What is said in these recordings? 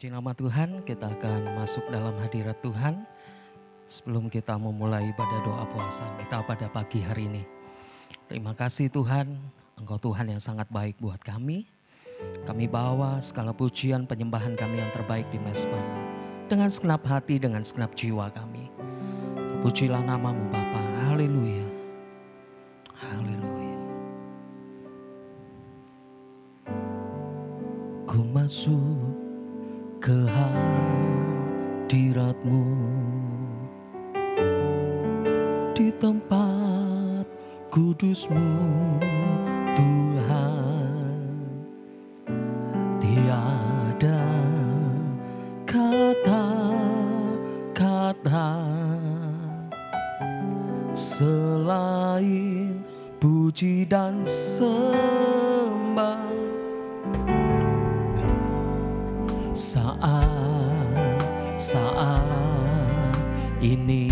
Puji nama Tuhan, kita akan masuk dalam hadirat Tuhan. Sebelum kita memulai ibadah doa puasa kita pada pagi hari ini. Terima kasih Tuhan, Engkau Tuhan yang sangat baik buat kami. Kami bawa segala pujian penyembahan kami yang terbaik di mezbah-Mu. Dengan segenap hati, dengan segenap jiwa kami. Pujilah nama-Mu Bapa, haleluya. Haleluya. Ku masuk ke hadirat-Mu, di tempat kudus-Mu Tuhan. Tiada kata-kata selain puji dan sembah. Saat ini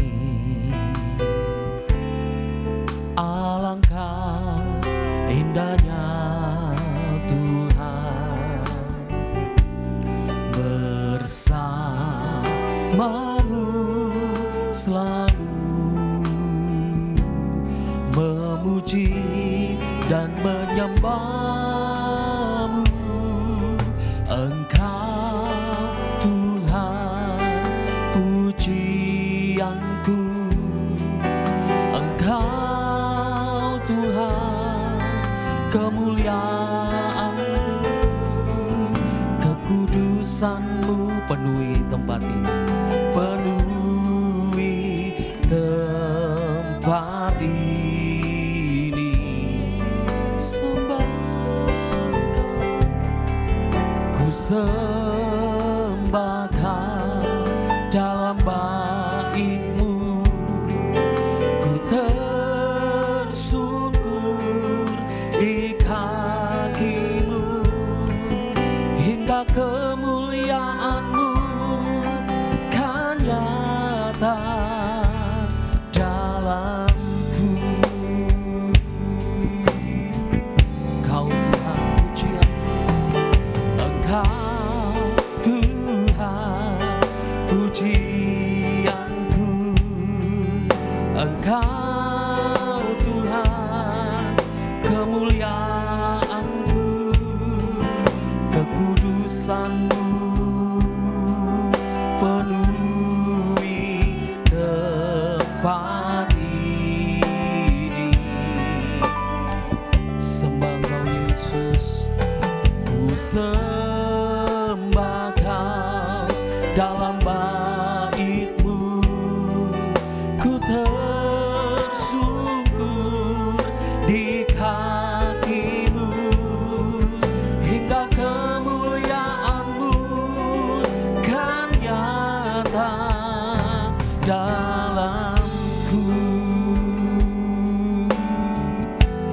alangkah indahnya Tuhan bersama-Mu selalu memuji dan menyembah-Mu. Engkau Tuhan pujianku, Engkau Tuhan kemuliaan-Mu, kekudusan-Mu penuhi tempat ini, penuhi tempat ini. Sembah Ku sembah Kau dalam bait-Mu, ku tersungkur di kaki-Mu, hingga kemuliaan-Mu kan nyata dalamku. Kau Tuhan pujianku, Engkau Tuhan pujianku, Engkau Tuhan kemuliaan-Mu, kekudusan-Mu penuhi tempat ini. Sembah Kau Yesus, ku sembah Kau dalam bait-Mu, ku tersungkur di kaki-Mu, hingga kemuliaan-Mu kan nyata dalamku.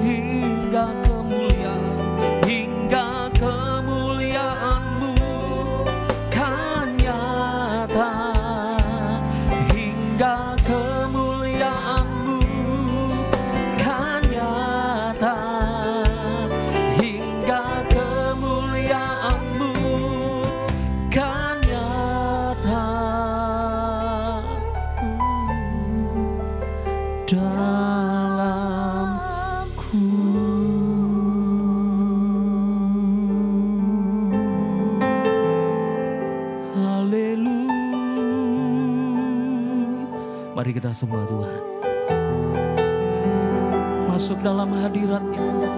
Hingga kemuliaan-Mu kan nyata, hingga kemuliaan-Mu kan nyata, hingga kemuliaan-Mu kan nyata dalamku. Mari kita sembah Tuhan, masuk dalam hadirat-Nya,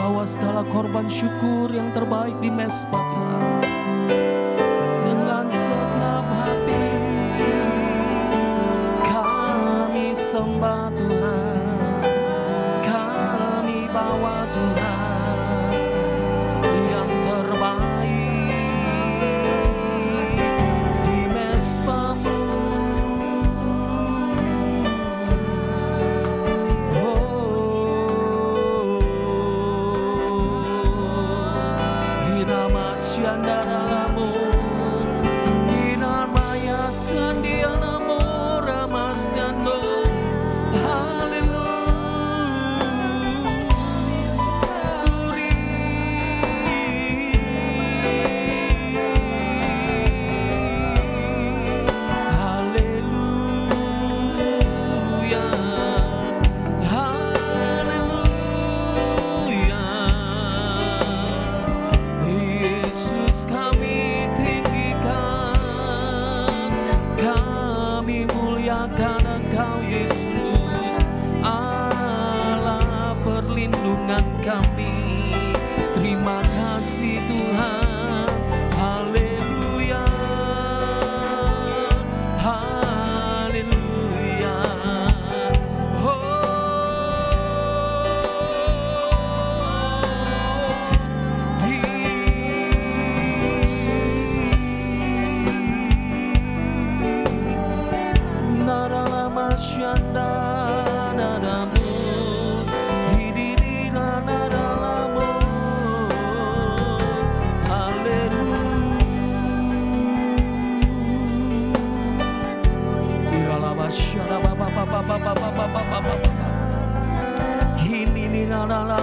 bawa segala korban syukur yang terbaik di mezbah Tuhan. Dengan segenap hati kami sembah Tuhan, kami bawa Tuhan yang terbaik di mezbah-Mu. Nama Syanda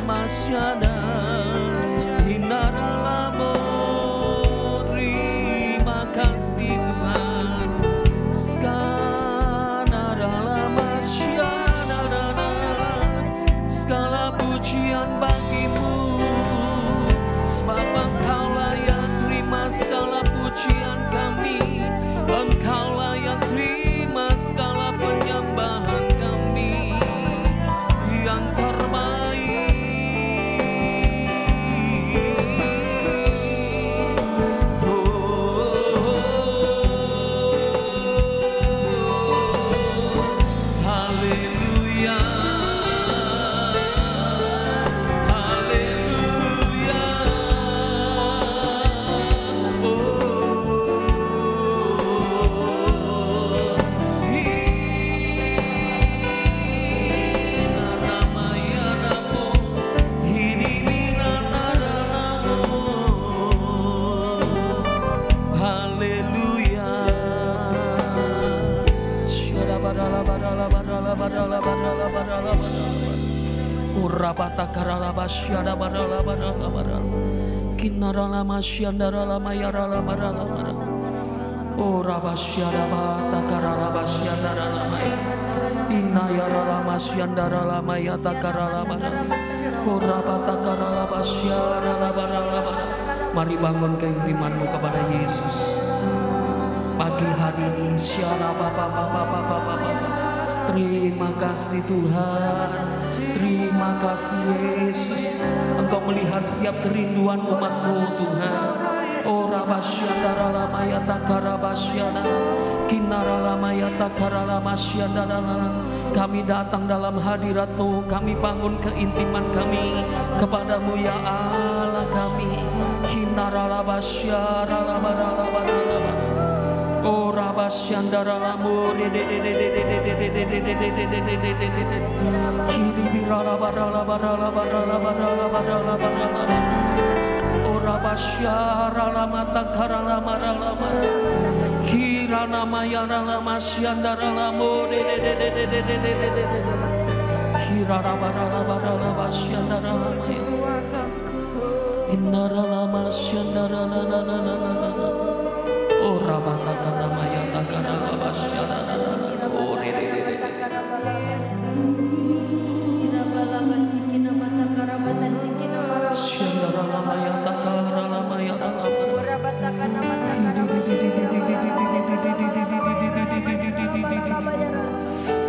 masyada hinaralamo. Terima kasih Tuhan. Segala pujian bagimu, sebab Engkaulah yang terima segala pujian kami. Engkaulah yang terima segala penyembahan kami yang terbaik. Kinarala masyandara lama yarala barala bara. Oh rabasyada bata karala basyandara lama ya. Inna yarala masyandara lama ya takarala bara. Oh rabata karala basyara la barala bara. Mari bangun keintimanmu kepada Yesus. Pagi hari ini syara bapa. Terima kasih Tuhan. Terima kasih Yesus. Engkau melihat setiap kerinduan umat-Mu Tuhan. Oh rabasyandara lama ya takarabasyana. Kinara lama ya takaralamasyandara. Kami datang dalam hadirat-Mu. Kami bangun keintiman kami kepadamu ya Allah kami. Kinara labasyara labarala. Oh rabasyandara lamur kiri birala barala. Oh rabasyara lama takara lama kira nama yara lama syandara lamur kira barala basyandara lama innara lama syandara oh rabata karama ya takara basyana oh re syandara lama ya takara lama ya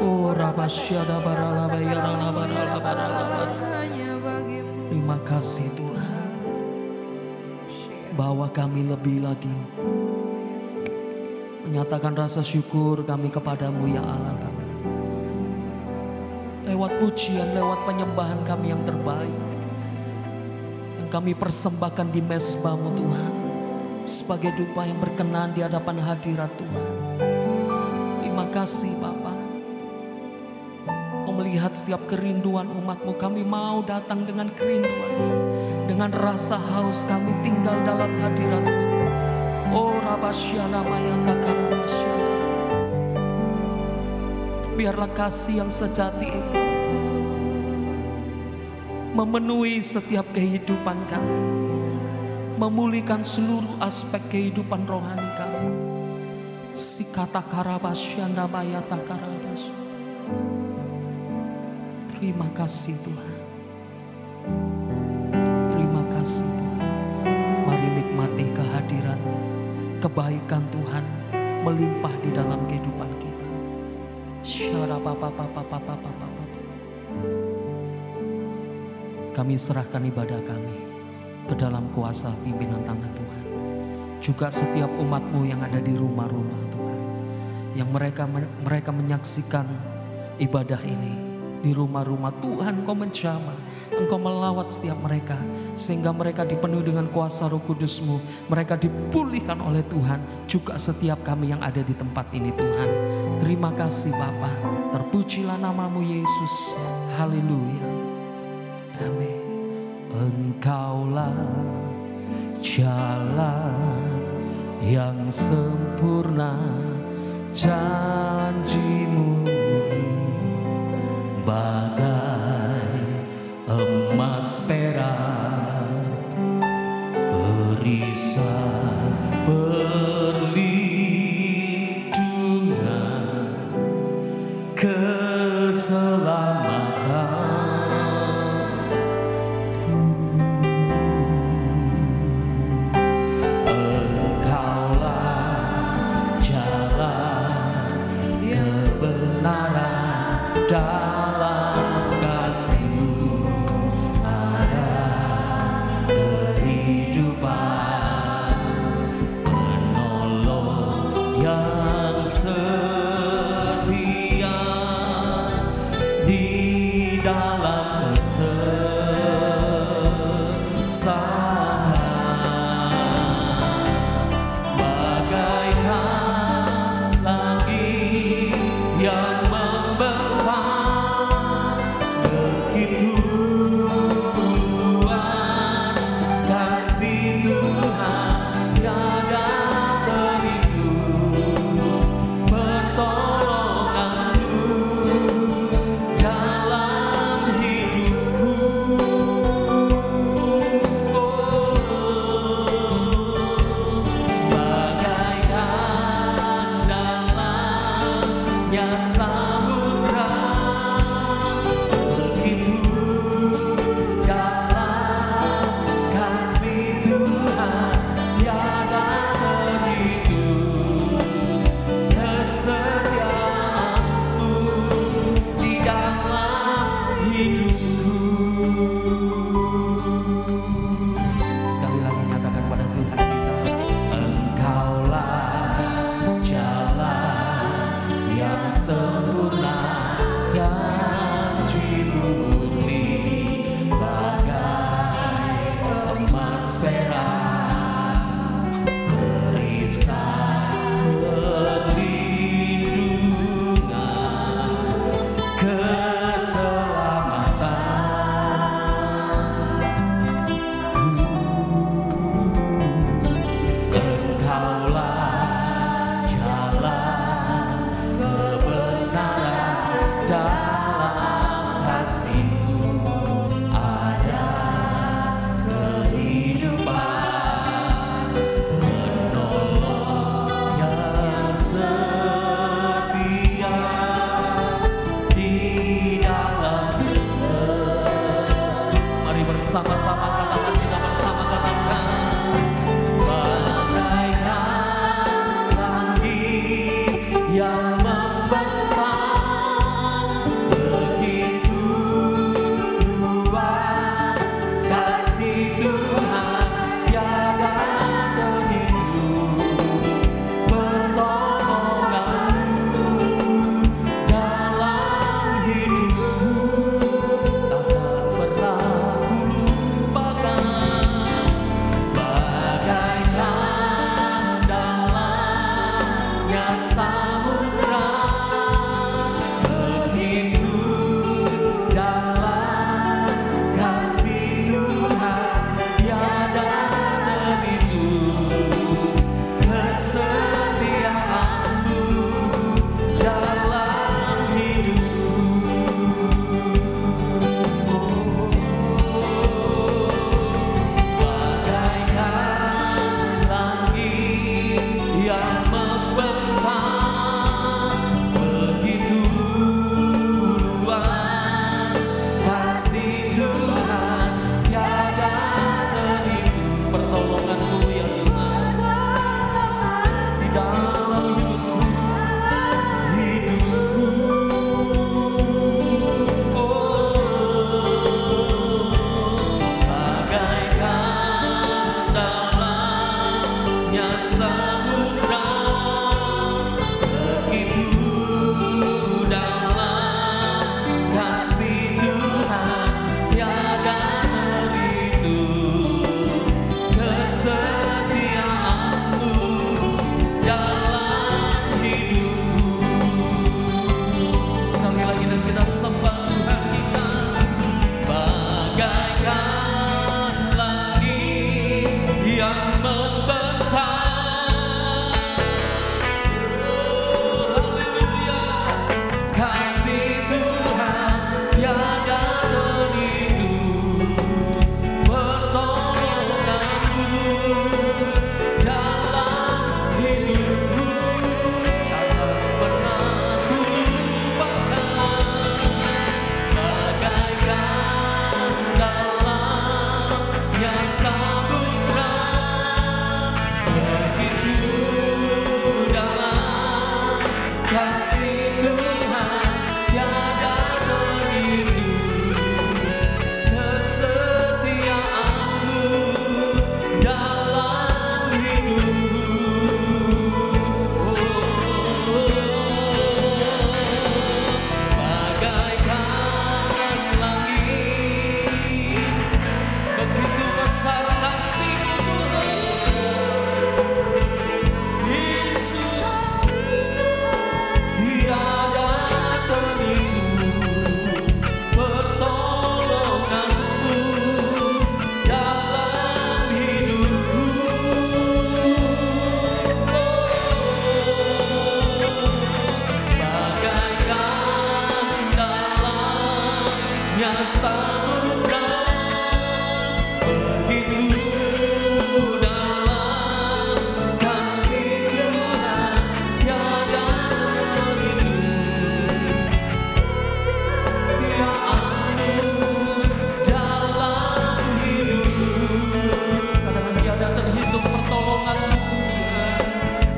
oh rabasyada barala bayara barala. Terima kasih Tuhan bahwa kami lebih lagi menyatakan rasa syukur kami kepadamu ya Allah kami. Lewat pujian, lewat penyembahan kami yang terbaik. Yang kami persembahkan di mezbah-Mu Tuhan. Sebagai dupa yang berkenan di hadapan hadirat Tuhan. Terima kasih Bapa. Kau melihat setiap kerinduan umat-Mu. Kami mau datang dengan kerinduan. Dengan rasa haus kami tinggal dalam hadirat-Mu. Oh rabasyana mayata karamasyana. Biarlah kasih yang sejati itu memenuhi setiap kehidupan kami, memulihkan seluruh aspek kehidupan rohani kami. Sikata karabasyana mayata karabasyana. Terima kasih Tuhan. Terima kasih Tuhan. Mari nikmati kehadiran-Mu. Kebaikan Tuhan melimpah di dalam kehidupan kita. Kami serahkan ibadah kami ke dalam kuasa pimpinan tangan Tuhan. Juga setiap umat-Mu yang ada di rumah-rumah Tuhan. Yang mereka menyaksikan ibadah ini di rumah-rumah. Tuhan Engkau menjamah, Engkau melawat setiap mereka. Sehingga mereka dipenuhi dengan kuasa Roh Kudus-Mu. Mereka dipulihkan oleh Tuhan. Juga setiap kami yang ada di tempat ini Tuhan. Terima kasih Bapa. Terpujilah nama-Mu Yesus. Haleluya. Amin. Engkaulah jalan yang sempurna, janji-Mu bagai emas emas perak, perisai perlindungan, keselamatan. Dalam kasih-Mu ada kehidupan, penolong yang setia di dalam kesesakan, bagaikan langit yang sama-sama katakan, kita bersama katakan, bagaikan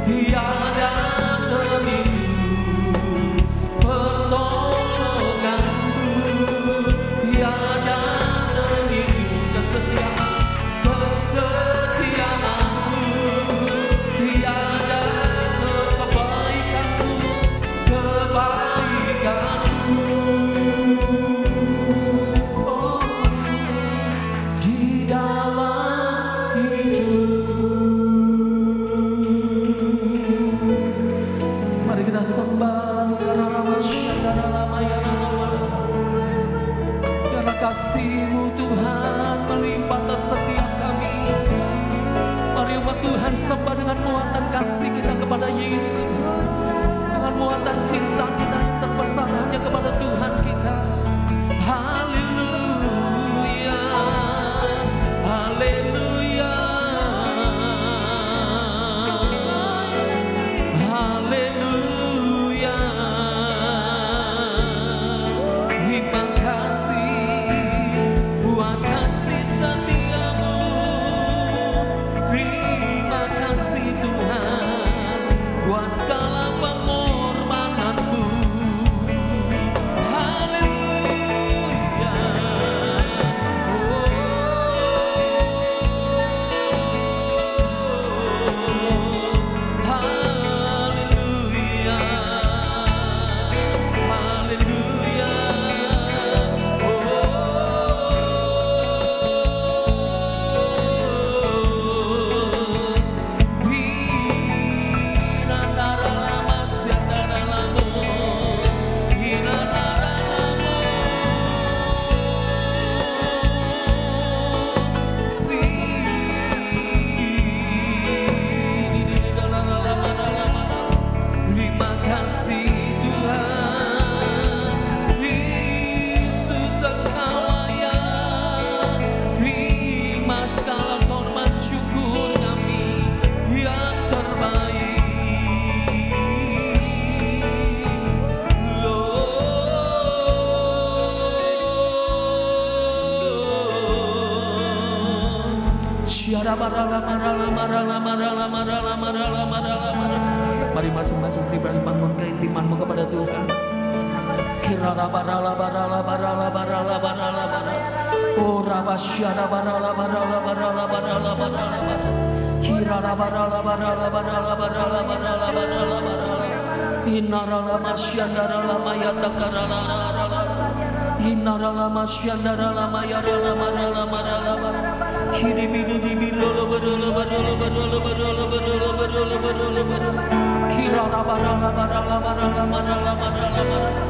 tiada temitu pertolonganmu, tiada temitu kesetiaanmu, tiada kebaikanmu. Oh, di dalam hidupku. Mari kita sembah karena kasih-Mu Tuhan melimpah atas setiap kami. Mari umat Tuhan sembah dengan muatan kasih kita kepada Yesus, dengan muatan cinta kita yang terbesar hanya kepada Tuhan kita. Haleluya, haleluya, haleluya. Terima kasih buat kasih setiamu. Terima kasih Tuhan buat segala pengorbananmu. Haleluya. Haleluya. Haleluya. Terima kasih Tuhan, Yesus Engkau layak. Terima segala hormat syukur kami yang terbaik. Mari masing-masing pribadi bangun keintimanmu kepada Tuhan. Kirara barala barala barala barala barala barala. Ora basyara barala barala barala barala barala barala. Kirara barala barala barala barala barala barala barala. Inarala masyandara lama yata karala barala. Inarala masyandara lama yarala marala marala barala. Kiri biru di biru lo barala barala barala barala barala barala barala barala. Kirara barala barala barala marala marala marala.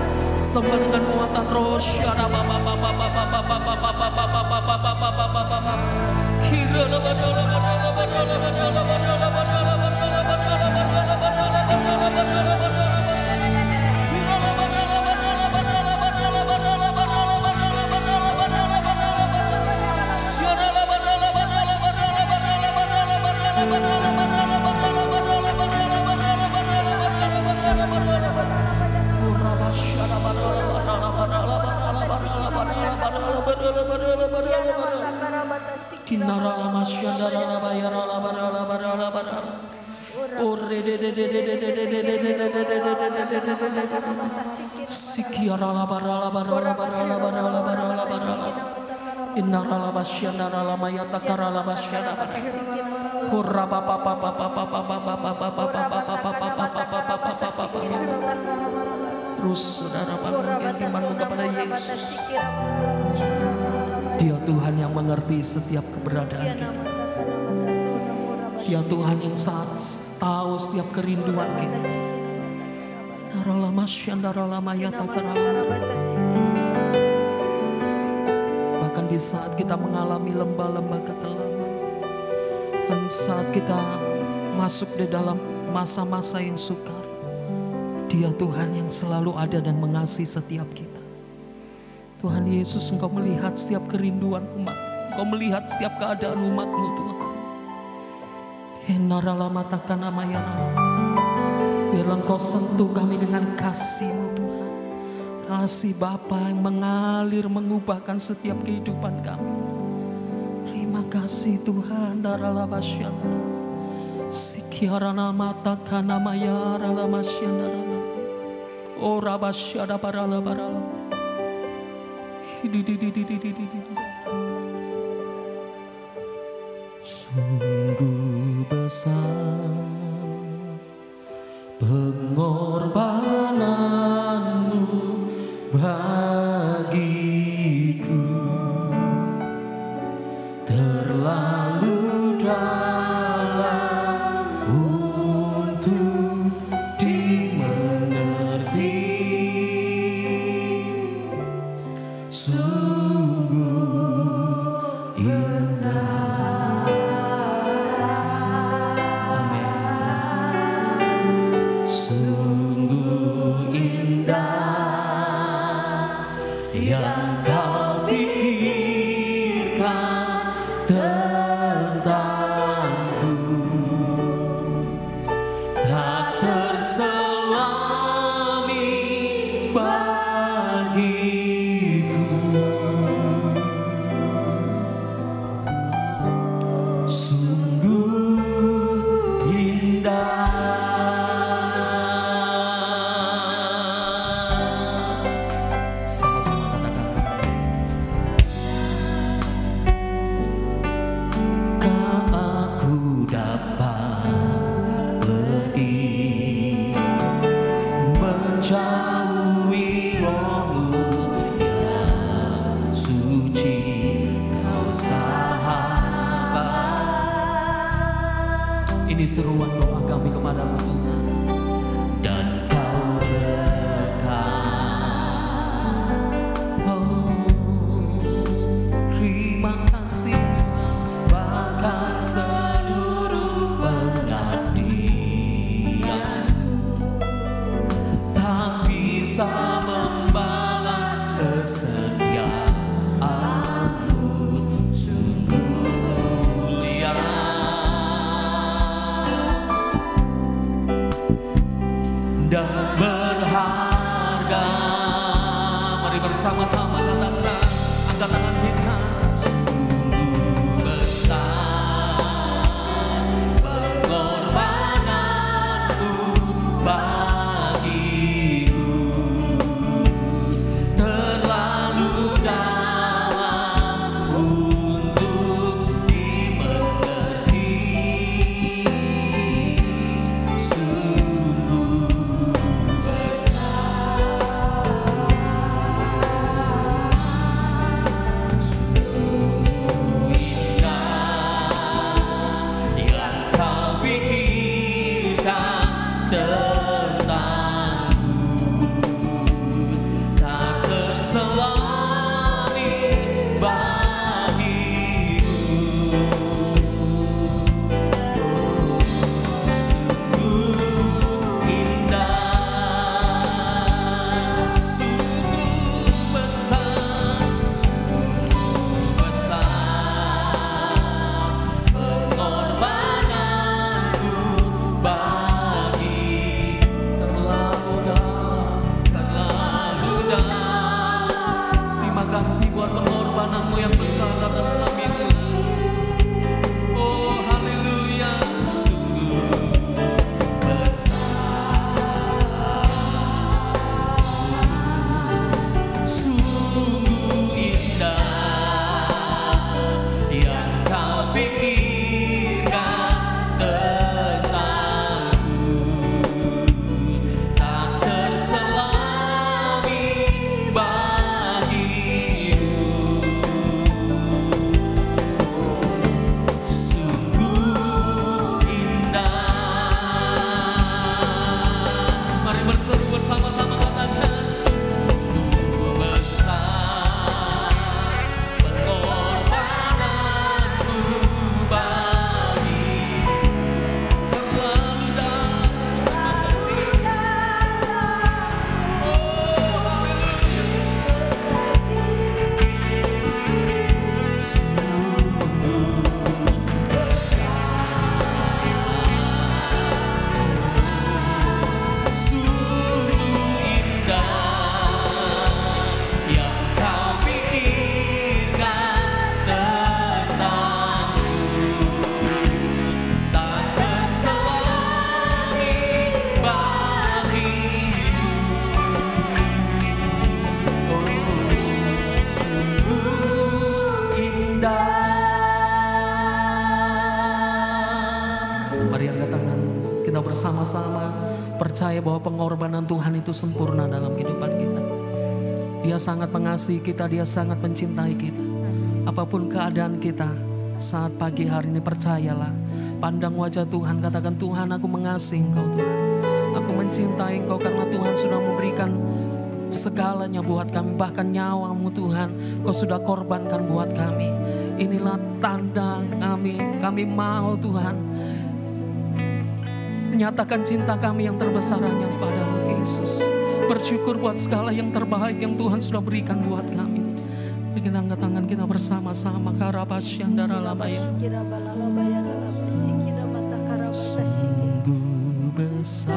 Sembah dengan muatan roh syara baba baba baba baba baba baba baba baba. Kirala barala barala barala barala barala barala barala barala barala barala barala barala barala. Kirala barala barala barala barala barala barala barala barala barala barala barala. Syara barala barala barala barala barala barala barala barala barala barala barala barala barala barala barala barala. Uraba syara barala barala barala barala barala barala barala barala barala barala. Kinara lama syandara lama yarala barala barala barala. Ore de de de de de de de de de de de de. Sikiara la barala barala barala barala barala barala. Inara lama syandara lama yatakara lama syandara. Uraba pa pa pa pa pa pa pa pa pa pa pa pa pa pa pa pa pa. Terus saudara bangun imanmu kepada Yesus. Dia Tuhan yang mengerti setiap keberadaan kita. Dia Tuhan yang saat tahu setiap kerinduan kita. Bahkan di saat kita mengalami lembah-lembah kekelaman, dan saat kita masuk di dalam masa-masa yang sukar, Dia Tuhan yang selalu ada dan mengasihi setiap kita. Tuhan Yesus, Engkau melihat setiap kerinduan umat, Engkau melihat setiap keadaan umat-Mu Tuhan. Biarlah Engkau sentuh kami dengan kasih-Mu Tuhan. Kasih Bapa yang mengalir mengubahkan setiap kehidupan kami. Terima kasih Tuhan. Sikiarana mata kana mayara la masyana. Ora basyada barala barala. Sungguh besar pengorbananmu bagiku, terlalu dalam untuk dimengerti. Sungguh indah, amin. Sungguh indah yang kau pikirkan tentangku, tak terselami bagiku. Sungguh indah. Sama-sama katakan. Kau aku dapat pergi menjauhi rohmu yang suci, kau sahabat. Ini seruan doa kami kepadamu Tuhan. Dan kau dekat. Oh, terima kasih Tuhan, bahkan seluruh pengabdianku tak bisa membalas kesetiaanmu. Sungguh mulia dan berharga. Mari bersama-sama katakan, angkat tangan kita. Sungguh besar pengorbananmu bagiku, terlalu dalam untuk dimengerti. Sungguh besar, sungguh indah yang kau pikirkan tentangku, tak terselami bagiku. Sungguh indah, sungguh besar, sungguh besar pengorbananmu bagiku, bersama-sama percaya bahwa pengorbanan Tuhan itu sempurna dalam kehidupan kita. Dia sangat mengasihi kita, Dia sangat mencintai kita. Apapun keadaan kita saat pagi hari ini, percayalah. Pandang wajah Tuhan, katakan, Tuhan, aku mengasihi Engkau Tuhan. Aku mencintai Engkau karena Tuhan sudah memberikan segalanya buat kami. Bahkan nyawamu Tuhan, Kau sudah korbankan buat kami. Inilah tanda kami mau Tuhan menyatakan cinta kami yang terbesar hanya padamu Yesus. Bersyukur buat segala yang terbaik yang Tuhan sudah berikan buat kami. Bikin angkat tangan kita bersama-sama. Karabasyandara lamaya. Sungguh besar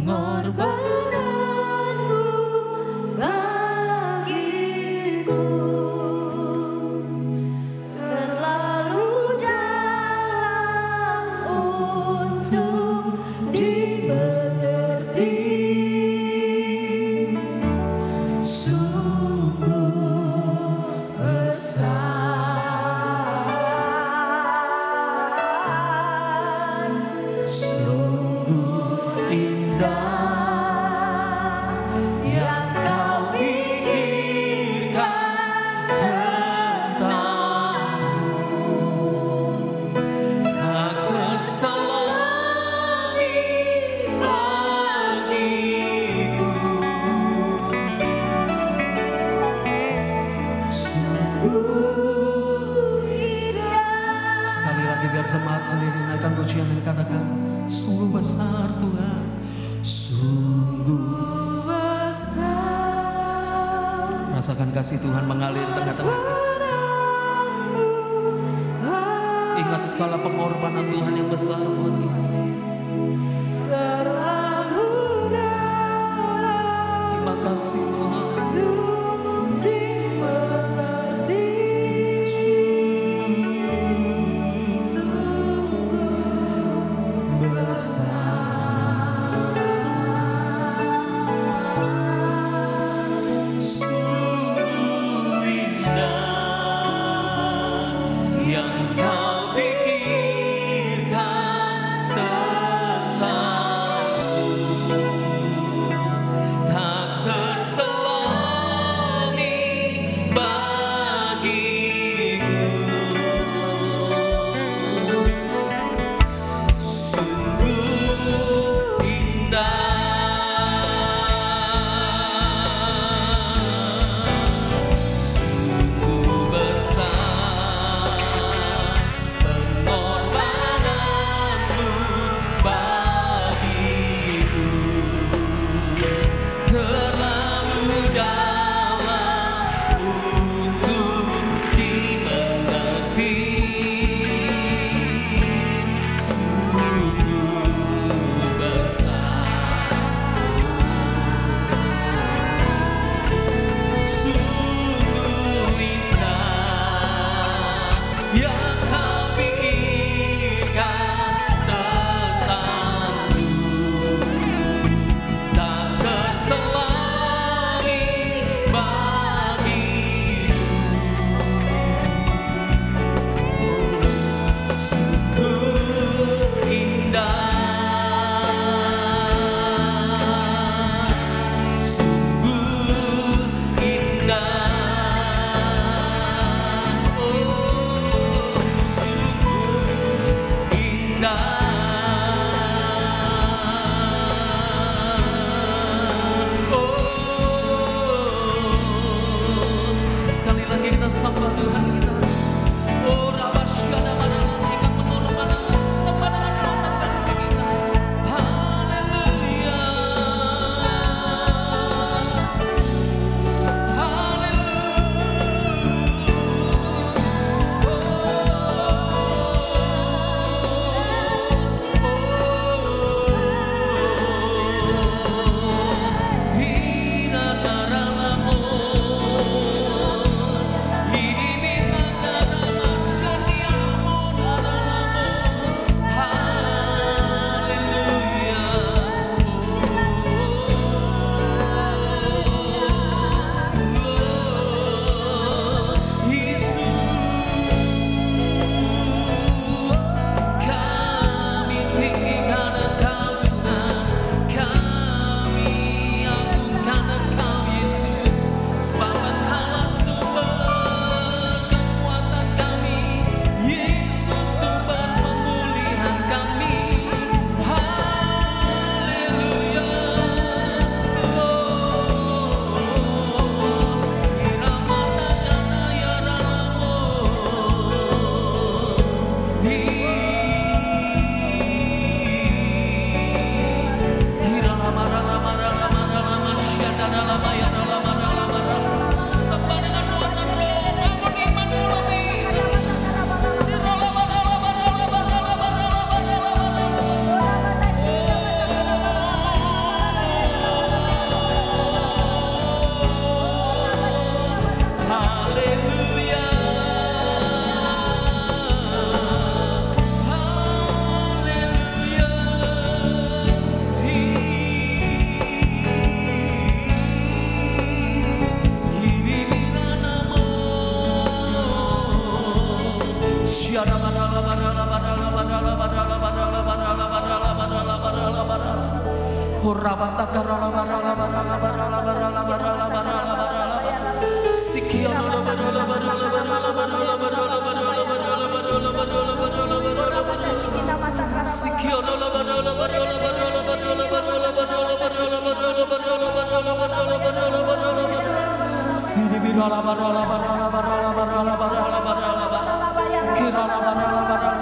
pengorbananmu bagiku, terlalu dalam untuk dimengerti. Sungguh besar, sungguh indah yang Kau pikirkan tentangku. Tak terselami bagiku. Sungguh indah. Sekali lagi biar jemaat sendiri naikkan pujian dan katakan, sungguh besar Tuhan. Sungguh besar. Rasakan kasih Tuhan mengalir tengah-tengah kita. Ingat segala pengorbanan Tuhan yang besar buat kita. Terlalu dalam. Terima kasih Tuhan. Sungguh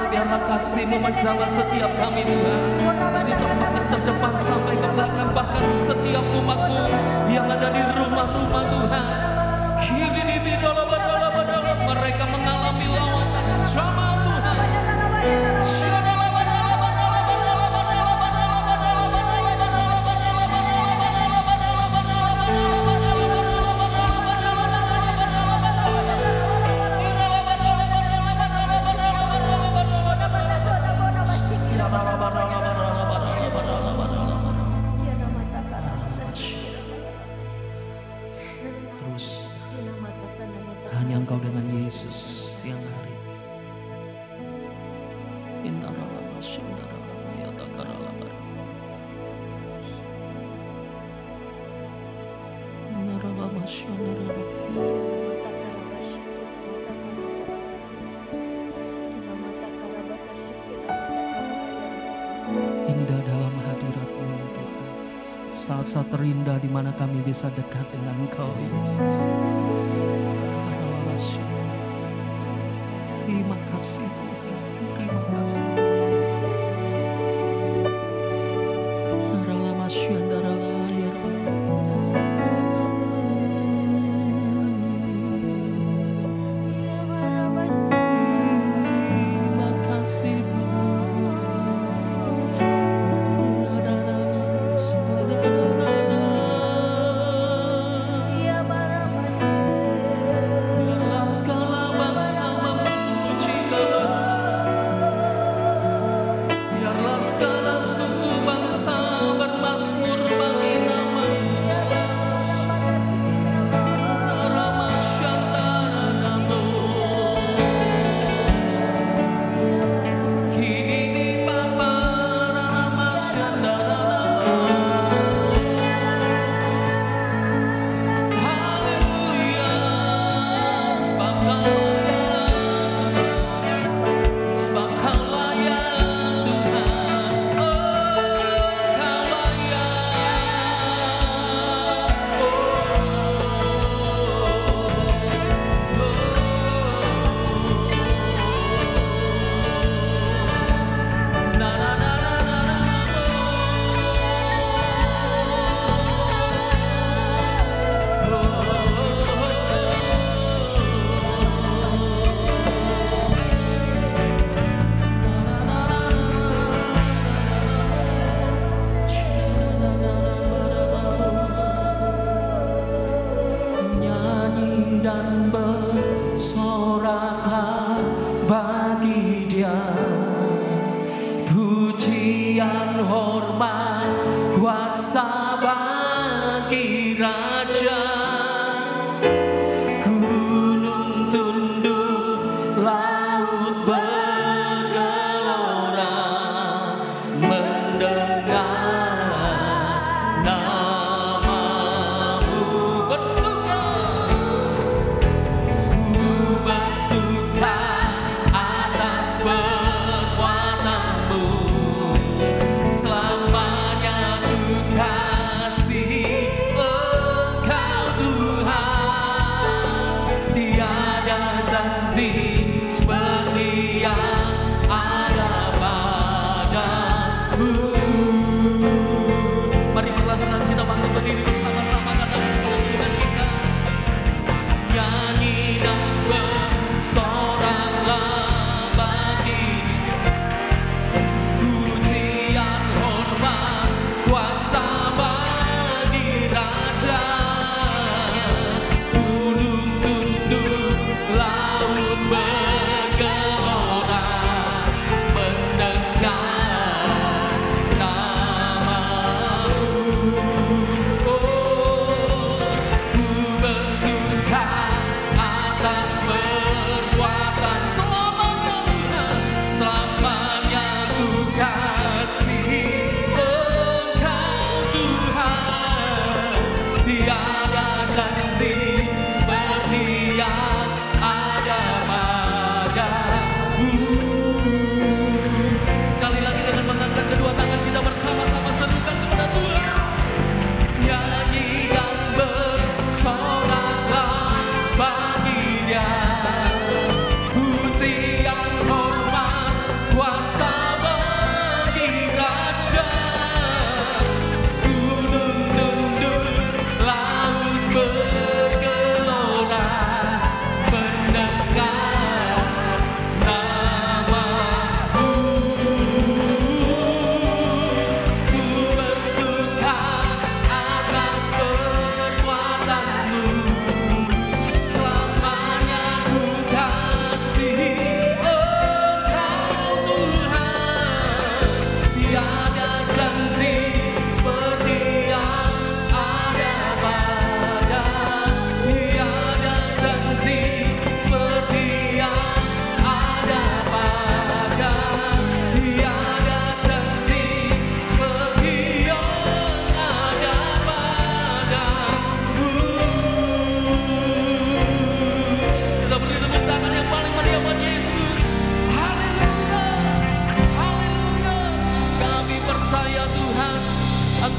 Biarlah kasih-Mu menjamah setiap kami Tuhan, dari tempat yang terdepan sampai ke belakang, bahkan setiap umat-Mu yang ada di rumah-rumah Tuhan. Mereka mengalami lawatan jamah Tuhan. Terus hanya Engkau dengan Yesus yang hari indah dalam hadirat-Mu Tuhan. Saat-saat terindah di mana kami bisa dekat dengan Engkau Yesus. Terima kasih Tuhan, terima kasih.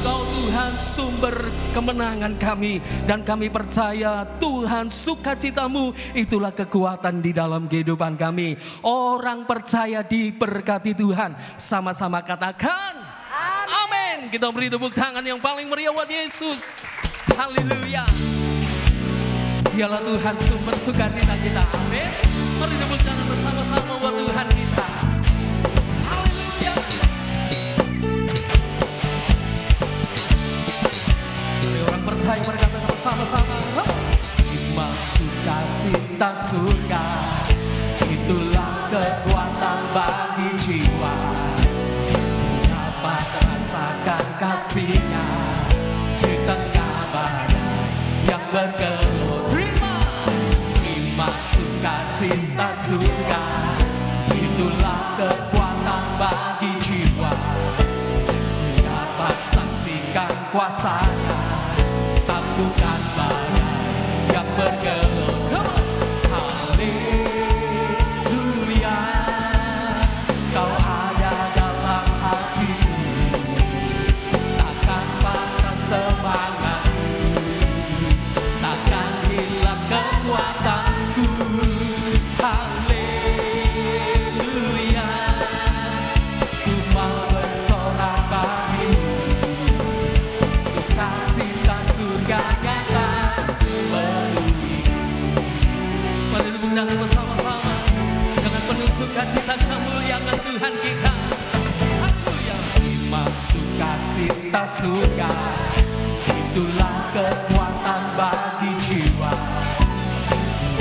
Engkau Tuhan sumber kemenangan kami. Dan kami percaya Tuhan sukacitamu itulah kekuatan di dalam kehidupan kami. Orang percaya diberkati Tuhan. Sama-sama katakan amin. Kita beri tepuk tangan yang paling meriah buat Yesus. Haleluya. Dialah Tuhan sumber sukacita kita. Amin. Mari tepuk tangan bersama-sama buat Tuhan kita. Haleluya. Mari orang percaya berkata bersama-sama. Hikmat sukacita surga, itulah kekuatan bagi jiwa. Dapat rasakan kasih-Nya di tengah badai yang bergelut. Terima sukacita surga, itulah kekuatan bagi jiwa. Dapat saksikan kuasa-Nya, taklukkan badai yang bergelut. Haleluya, Kau ada dalam hatiku, takkan patah semangatku, takkan hilang kekuatanku. Haleluya, ku mau bersorak bagimu, sukacita surga nyata menuhiku. Mari tepuk tangan bersama-sama dengan penuh sukacita kita muliakan Tuhan kita. Haleluya. Hikmat sukacita surga, itulah kekuatan bagi jiwa.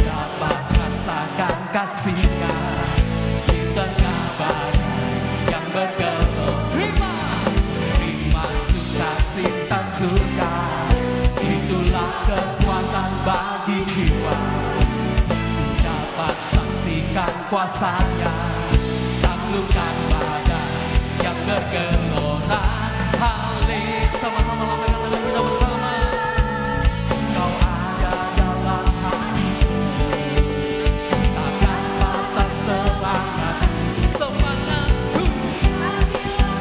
Dapat rasakan kasih-Nya di tengah badai yang bergelut. Terima sukacita surga, itulah kekuatan bagi jiwa. Dapat saksikan kuasa-Nya, taklukkan badai yang bergelora. Haleluya, sama-sama lambaikan tangan kita bersama. Kau ada dalam hatiku, takkan patah semangatku,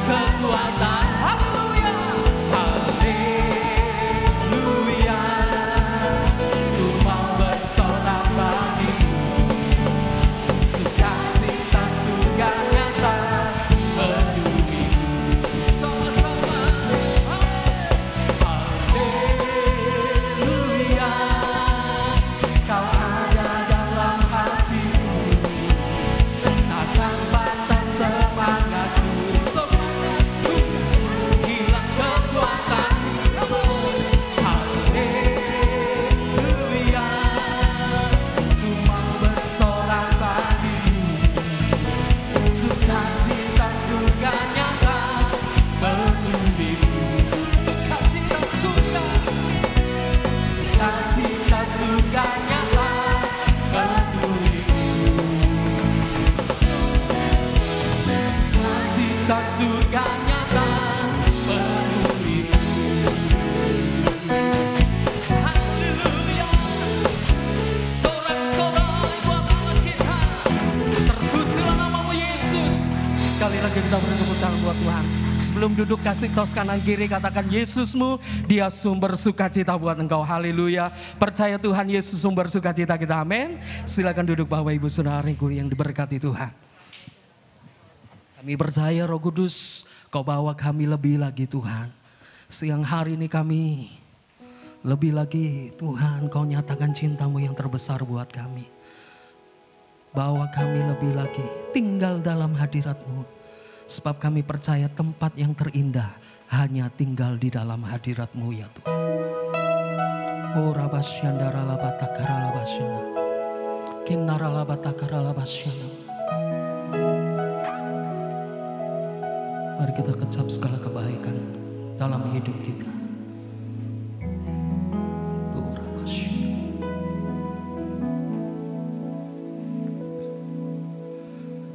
kekuatan. Haleluya, haleluya, ku mau bersorak bagimu, sukacita surga nyata menuhiku. Sama-sama, haleluya, Kau ada dalam hatiku, takkan patah semangatku, hilang kekuatanku. Haleluya, ku mau bersorak bagimu, sukacita surga nyata menuhiku. Sukacita surga, sukacita surga nyata menuhiku. Sukacita surga nyata menuhiku. Haleluya, sorak-sorai buat Allah kita. Terpujilah nama-Mu Yesus. Sekali lagi kita beri tepuk tangan buat Tuhan. Sebelum duduk kasih tos kanan kiri, katakan Yesusmu, Dia sumber sukacita buat engkau. Haleluya. Percaya Tuhan Yesus sumber sukacita kita. Amin. Silakan duduk Bapak Ibu Saudaraku yang diberkati Tuhan. Kami percaya Roh Kudus, Kau bawa kami lebih lagi Tuhan. Siang hari ini kami lebih lagi Tuhan, Kau nyatakan cinta-Mu yang terbesar buat kami. Bawa kami lebih lagi tinggal dalam hadirat-Mu. Sebab kami percaya tempat yang terindah hanya tinggal di dalam hadirat-Mu ya Tuhan. Oh Rabasyanda Ralabatakara Labasyana, Kinara Labatakara Labasyana. Mari kita kecap segala kebaikan dalam hidup kita. Oh Rabasyana.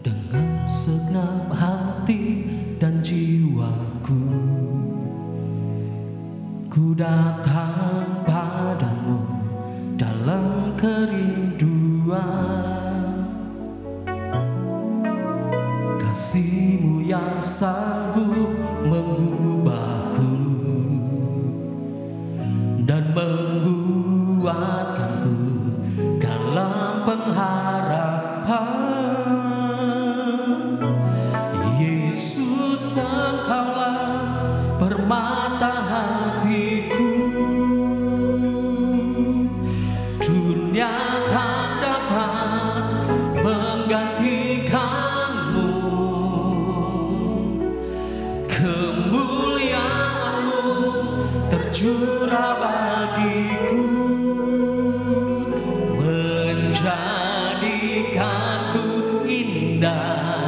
Dengan segenap hati dan jiwaku, ku datang padamu dalam kerinduan. Kasih-Mu yang sanggup mengubahku permata hatiku. Dunia tak dapat menggantikanmu, kemuliaan-Mu tercurah bagiku, menjadikanku indah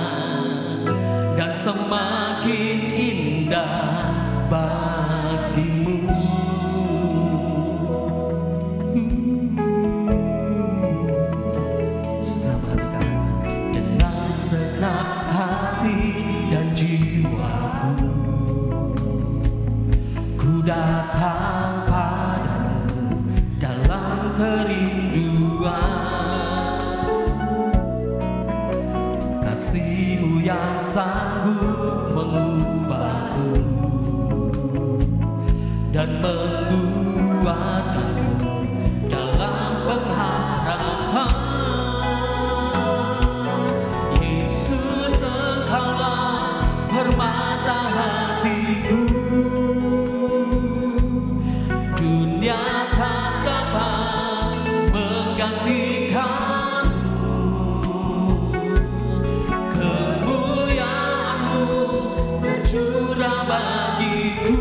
dan semakin indah bagimu. Dengan senang hati dan jiwaku, ku datang padamu dalam kerinduan. Kasih-Mu yang sanggup mengubahku dan menguatkanku dalam pengharapan. Yesus, Engkaulah permata hatiku. Dunia tak dapat menggantikanmu, kemuliaan-Mu tercurah bagiku,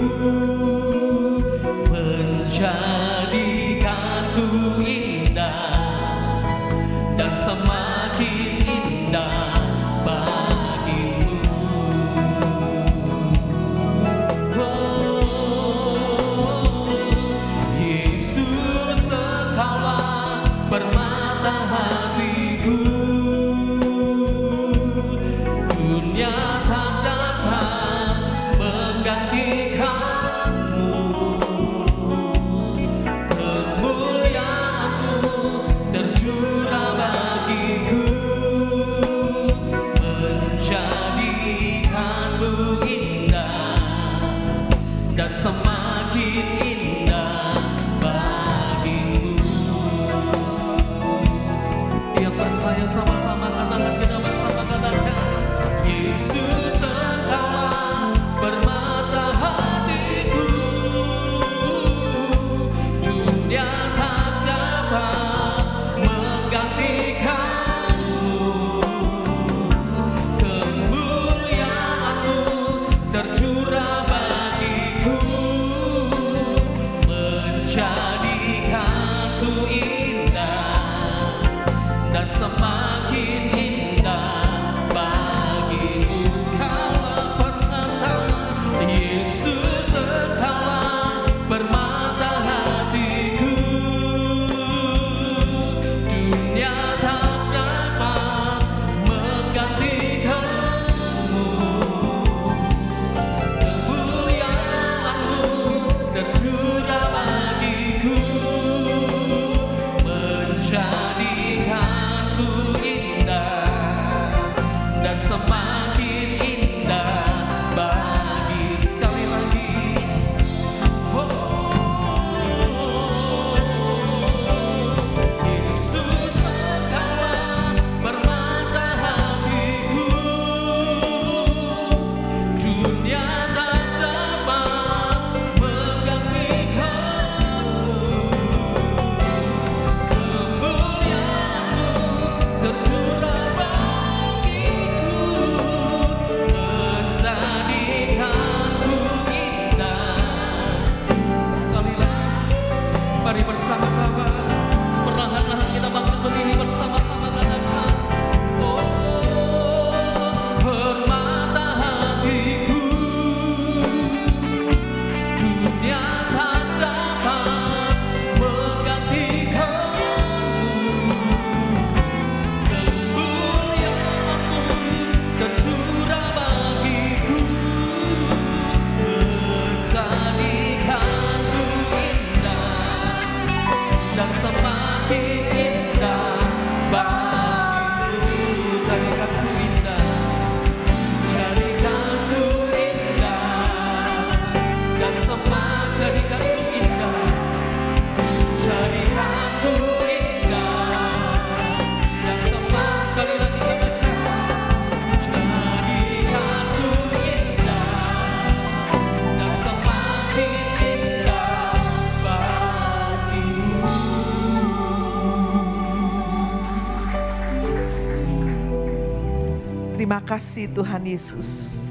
Terima kasih Tuhan Yesus.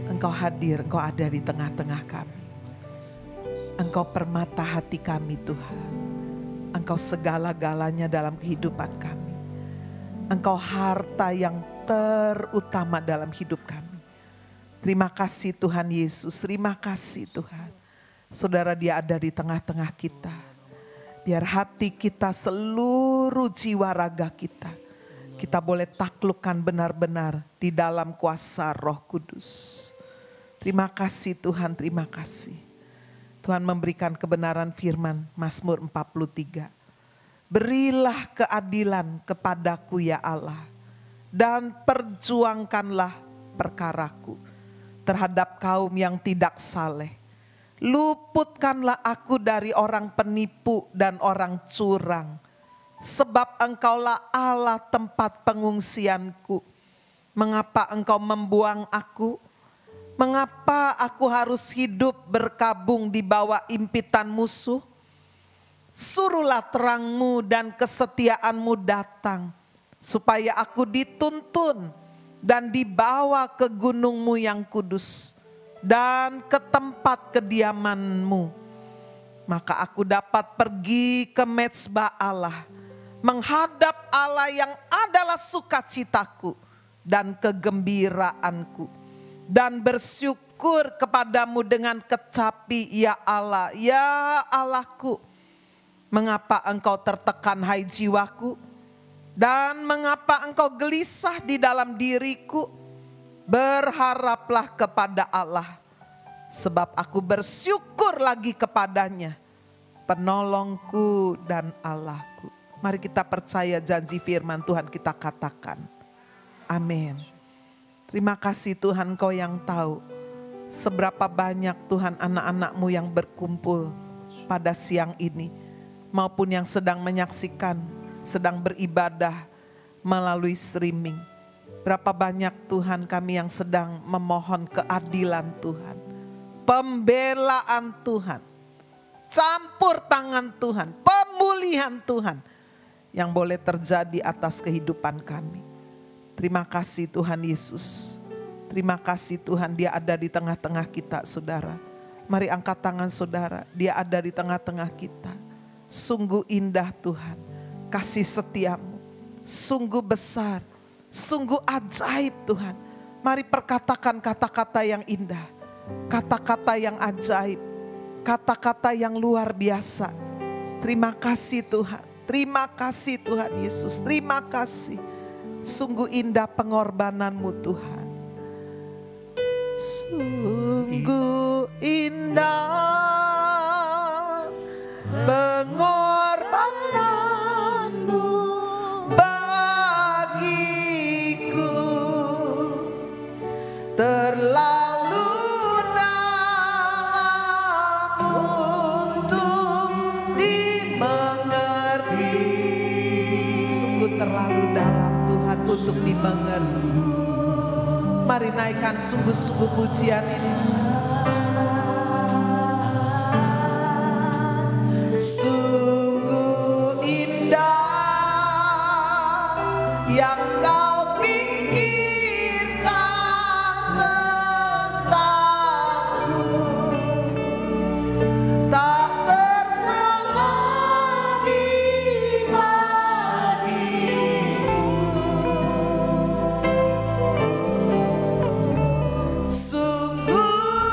Engkau hadir, Engkau ada di tengah-tengah kami. Engkau permata hati kami Tuhan. Engkau segala-galanya dalam kehidupan kami. Engkau harta yang terutama dalam hidup kami. Terima kasih Tuhan Yesus, terima kasih Tuhan. Saudara, Dia ada di tengah-tengah kita. Biar hati kita, seluruh jiwa raga kita boleh taklukkan benar-benar di dalam kuasa Roh Kudus. Terima kasih Tuhan, terima kasih. Tuhan memberikan kebenaran firman Mazmur 43. Berilah keadilan kepadaku ya Allah, dan perjuangkanlah perkaraku terhadap kaum yang tidak saleh. Luputkanlah aku dari orang penipu dan orang curang. Sebab Engkaulah Allah tempat pengungsianku. Mengapa Engkau membuang aku? Mengapa aku harus hidup berkabung di bawah impitan musuh? Suruhlah terang-Mu dan kesetiaan-Mu datang, supaya aku dituntun dan dibawa ke gunung-Mu yang kudus dan ke tempat kediaman-Mu. Maka aku dapat pergi ke mezbah Allah, menghadap Allah yang adalah sukacitaku dan kegembiraanku, dan bersyukur kepadamu dengan kecapi ya Allah, ya Allahku. Mengapa engkau tertekan hai jiwaku, dan mengapa engkau gelisah di dalam diriku? Berharaplah kepada Allah, sebab aku bersyukur lagi kepadanya, penolongku dan Allahku. Mari kita percaya janji firman Tuhan, kita katakan amin. Terima kasih Tuhan, Engkau yang tahu seberapa banyak Tuhan anak-anak-Mu yang berkumpul pada siang ini, maupun yang sedang menyaksikan, sedang beribadah melalui streaming. Berapa banyak Tuhan kami yang sedang memohon keadilan Tuhan, pembelaan Tuhan, campur tangan Tuhan, pemulihan Tuhan yang boleh terjadi atas kehidupan kami. Terima kasih Tuhan Yesus. Terima kasih Tuhan, Dia ada di tengah-tengah kita saudara. Mari angkat tangan saudara, Dia ada di tengah-tengah kita. Sungguh indah Tuhan, kasih setiamu. Sungguh besar, sungguh ajaib Tuhan. Mari perkatakan kata-kata yang indah, kata-kata yang ajaib, kata-kata yang luar biasa. Terima kasih Tuhan. Terima kasih Tuhan Yesus, terima kasih. Sungguh indah pengorbananmu Tuhan. Sungguh indah pengorbananmu bagiku. Terlalu dalam untuk dimengerti. Sungguh terlalu dalam Tuhan untuk dimengerti. Mari naikkan sungguh-sungguh pujian ini. Sungguh indah yang kau pikirkan tentangku, tak terselami bagiku. Sungguh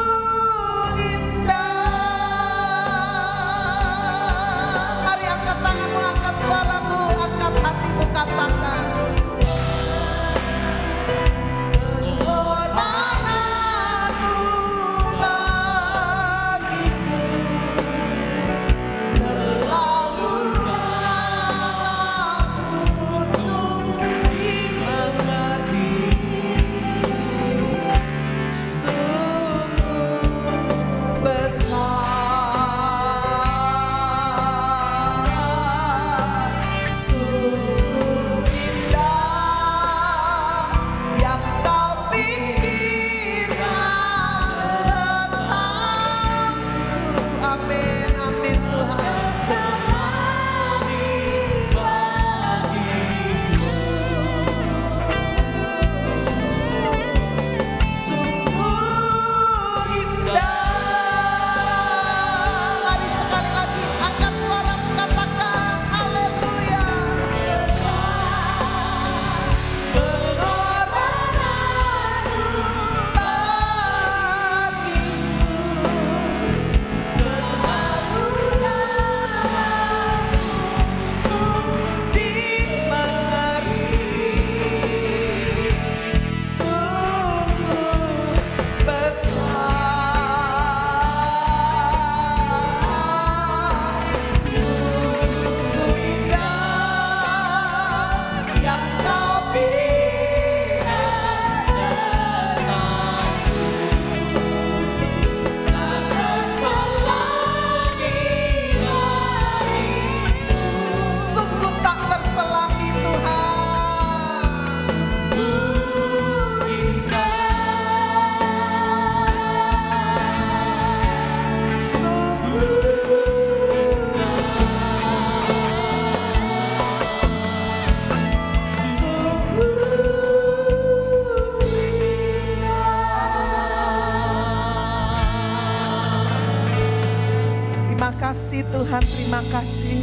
kasih Tuhan, terima kasih.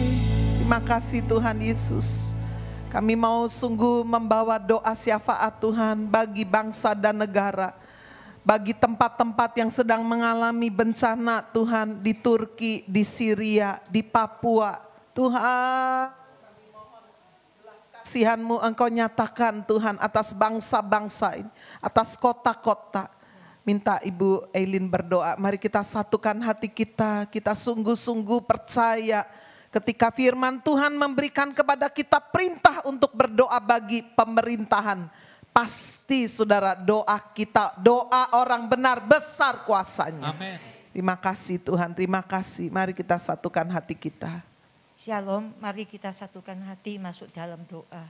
Terima kasih Tuhan Yesus. Kami mau sungguh membawa doa syafaat Tuhan bagi bangsa dan negara. Bagi tempat-tempat yang sedang mengalami bencana Tuhan, di Turki, di Syria, di Papua. Tuhan, kasihan-Mu Engkau nyatakan Tuhan atas bangsa-bangsa ini, atas kota-kota. Minta Ibu Eileen berdoa, mari kita satukan hati kita, kita sungguh-sungguh percaya ketika firman Tuhan memberikan kepada kita perintah untuk berdoa bagi pemerintahan. Pasti saudara doa kita, doa orang benar besar kuasanya. Amin. Terima kasih Tuhan, terima kasih. Mari kita satukan hati kita. Shalom, mari kita satukan hati masuk dalam doa.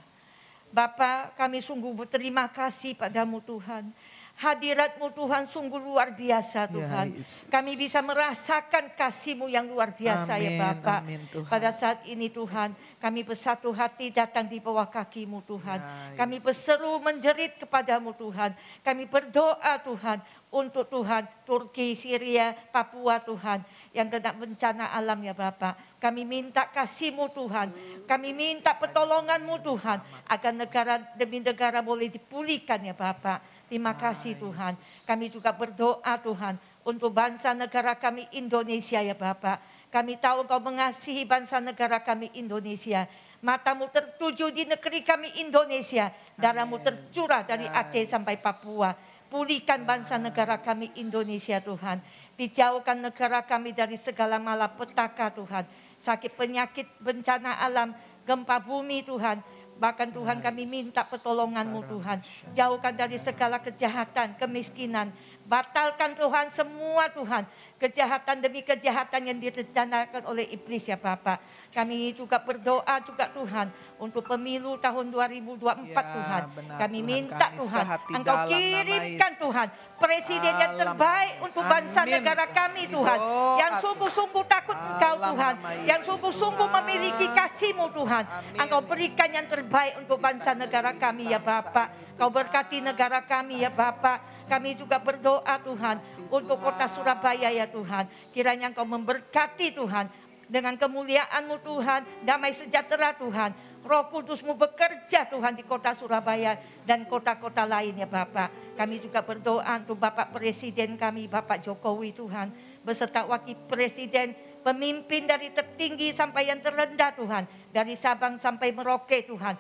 Bapa, kami sungguh berterima kasih padamu Tuhan. Hadirat-Mu Tuhan sungguh luar biasa Tuhan. Ya, kami bisa merasakan kasih-Mu yang luar biasa amin, ya Bapa. amin, Pada saat ini Tuhan kami bersatu hati datang di bawah kaki-Mu Tuhan. Ya, kami berseru menjerit kepadamu Tuhan. Kami berdoa Tuhan untuk Tuhan Turki, Syria, Papua Tuhan. Yang kena bencana alam ya Bapa. Kami minta kasih-Mu Tuhan. Kami minta pertolongan-Mu Tuhan. Agar negara demi negara boleh dipulihkan ya Bapa. Terima kasih Tuhan. Kami juga berdoa Tuhan untuk bangsa negara kami Indonesia ya Bapak. Kami tahu Engkau mengasihi bangsa negara kami Indonesia. Matamu tertuju di negeri kami Indonesia. Darah-Mu tercurah dari Aceh sampai Papua. Pulihkan bangsa negara kami Indonesia Tuhan. Dijauhkan negara kami dari segala malapetaka Tuhan. Sakit penyakit bencana alam, gempa bumi Tuhan. Bahkan Tuhan kami minta pertolongan-Mu Tuhan. Jauhkan dari segala kejahatan, kemiskinan. Batalkan Tuhan semua Tuhan. Kejahatan demi kejahatan yang direncanakan oleh iblis ya Bapak. Kami juga berdoa juga Tuhan. Untuk pemilu tahun 2024 ya, Tuhan. Kami Tuhan, minta kami Tuhan. Engkau dalam kirimkan Tuhan. Presiden yang terbaik untuk bangsa negara kami Tuhan. Yang sungguh-sungguh takut Engkau Tuhan. Yang sungguh-sungguh memiliki kasih-Mu Tuhan. Engkau berikan yang terbaik untuk bangsa negara kami ya Bapak. Engkau berkati negara kami ya Bapak. Kami juga berdoa Tuhan untuk kota Surabaya ya Tuhan. Kiranya Engkau memberkati Tuhan. Dengan kemuliaan-Mu Tuhan, damai sejahtera Tuhan. Roh Kudus-Mu bekerja Tuhan di kota Surabaya dan kota-kota lain ya Bapak. Kami juga berdoa untuk Bapak Presiden kami, Bapak Jokowi Tuhan. Beserta Wakil Presiden, pemimpin dari tertinggi sampai yang terendah Tuhan. Dari Sabang sampai Merauke Tuhan.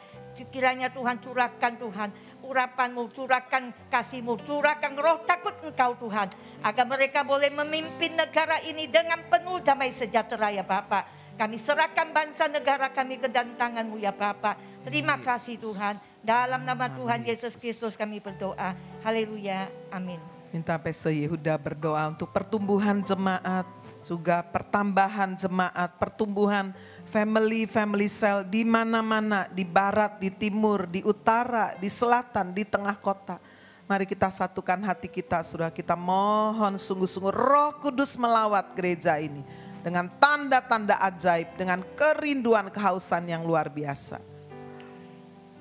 Kiranya Tuhan curahkan Tuhan. Urapan-Mu, curahkan kasih-Mu, curahkan roh takut Engkau Tuhan. Agar mereka boleh memimpin negara ini dengan penuh damai sejahtera ya Bapak. Kami serahkan bangsa negara kami ke dalam tangan-Mu ya Bapak. Terima kasih Tuhan. Dalam nama Tuhan Yesus Kristus kami berdoa. Haleluya. Amin. Minta Pastor Yehuda berdoa untuk pertumbuhan jemaat. Juga pertambahan jemaat, pertumbuhan family cell di mana-mana, di barat, di timur, di utara, di selatan, di tengah kota. Mari kita satukan hati kita, saudara, kita mohon sungguh-sungguh Roh Kudus melawat gereja ini. Dengan tanda-tanda ajaib, dengan kerinduan kehausan yang luar biasa.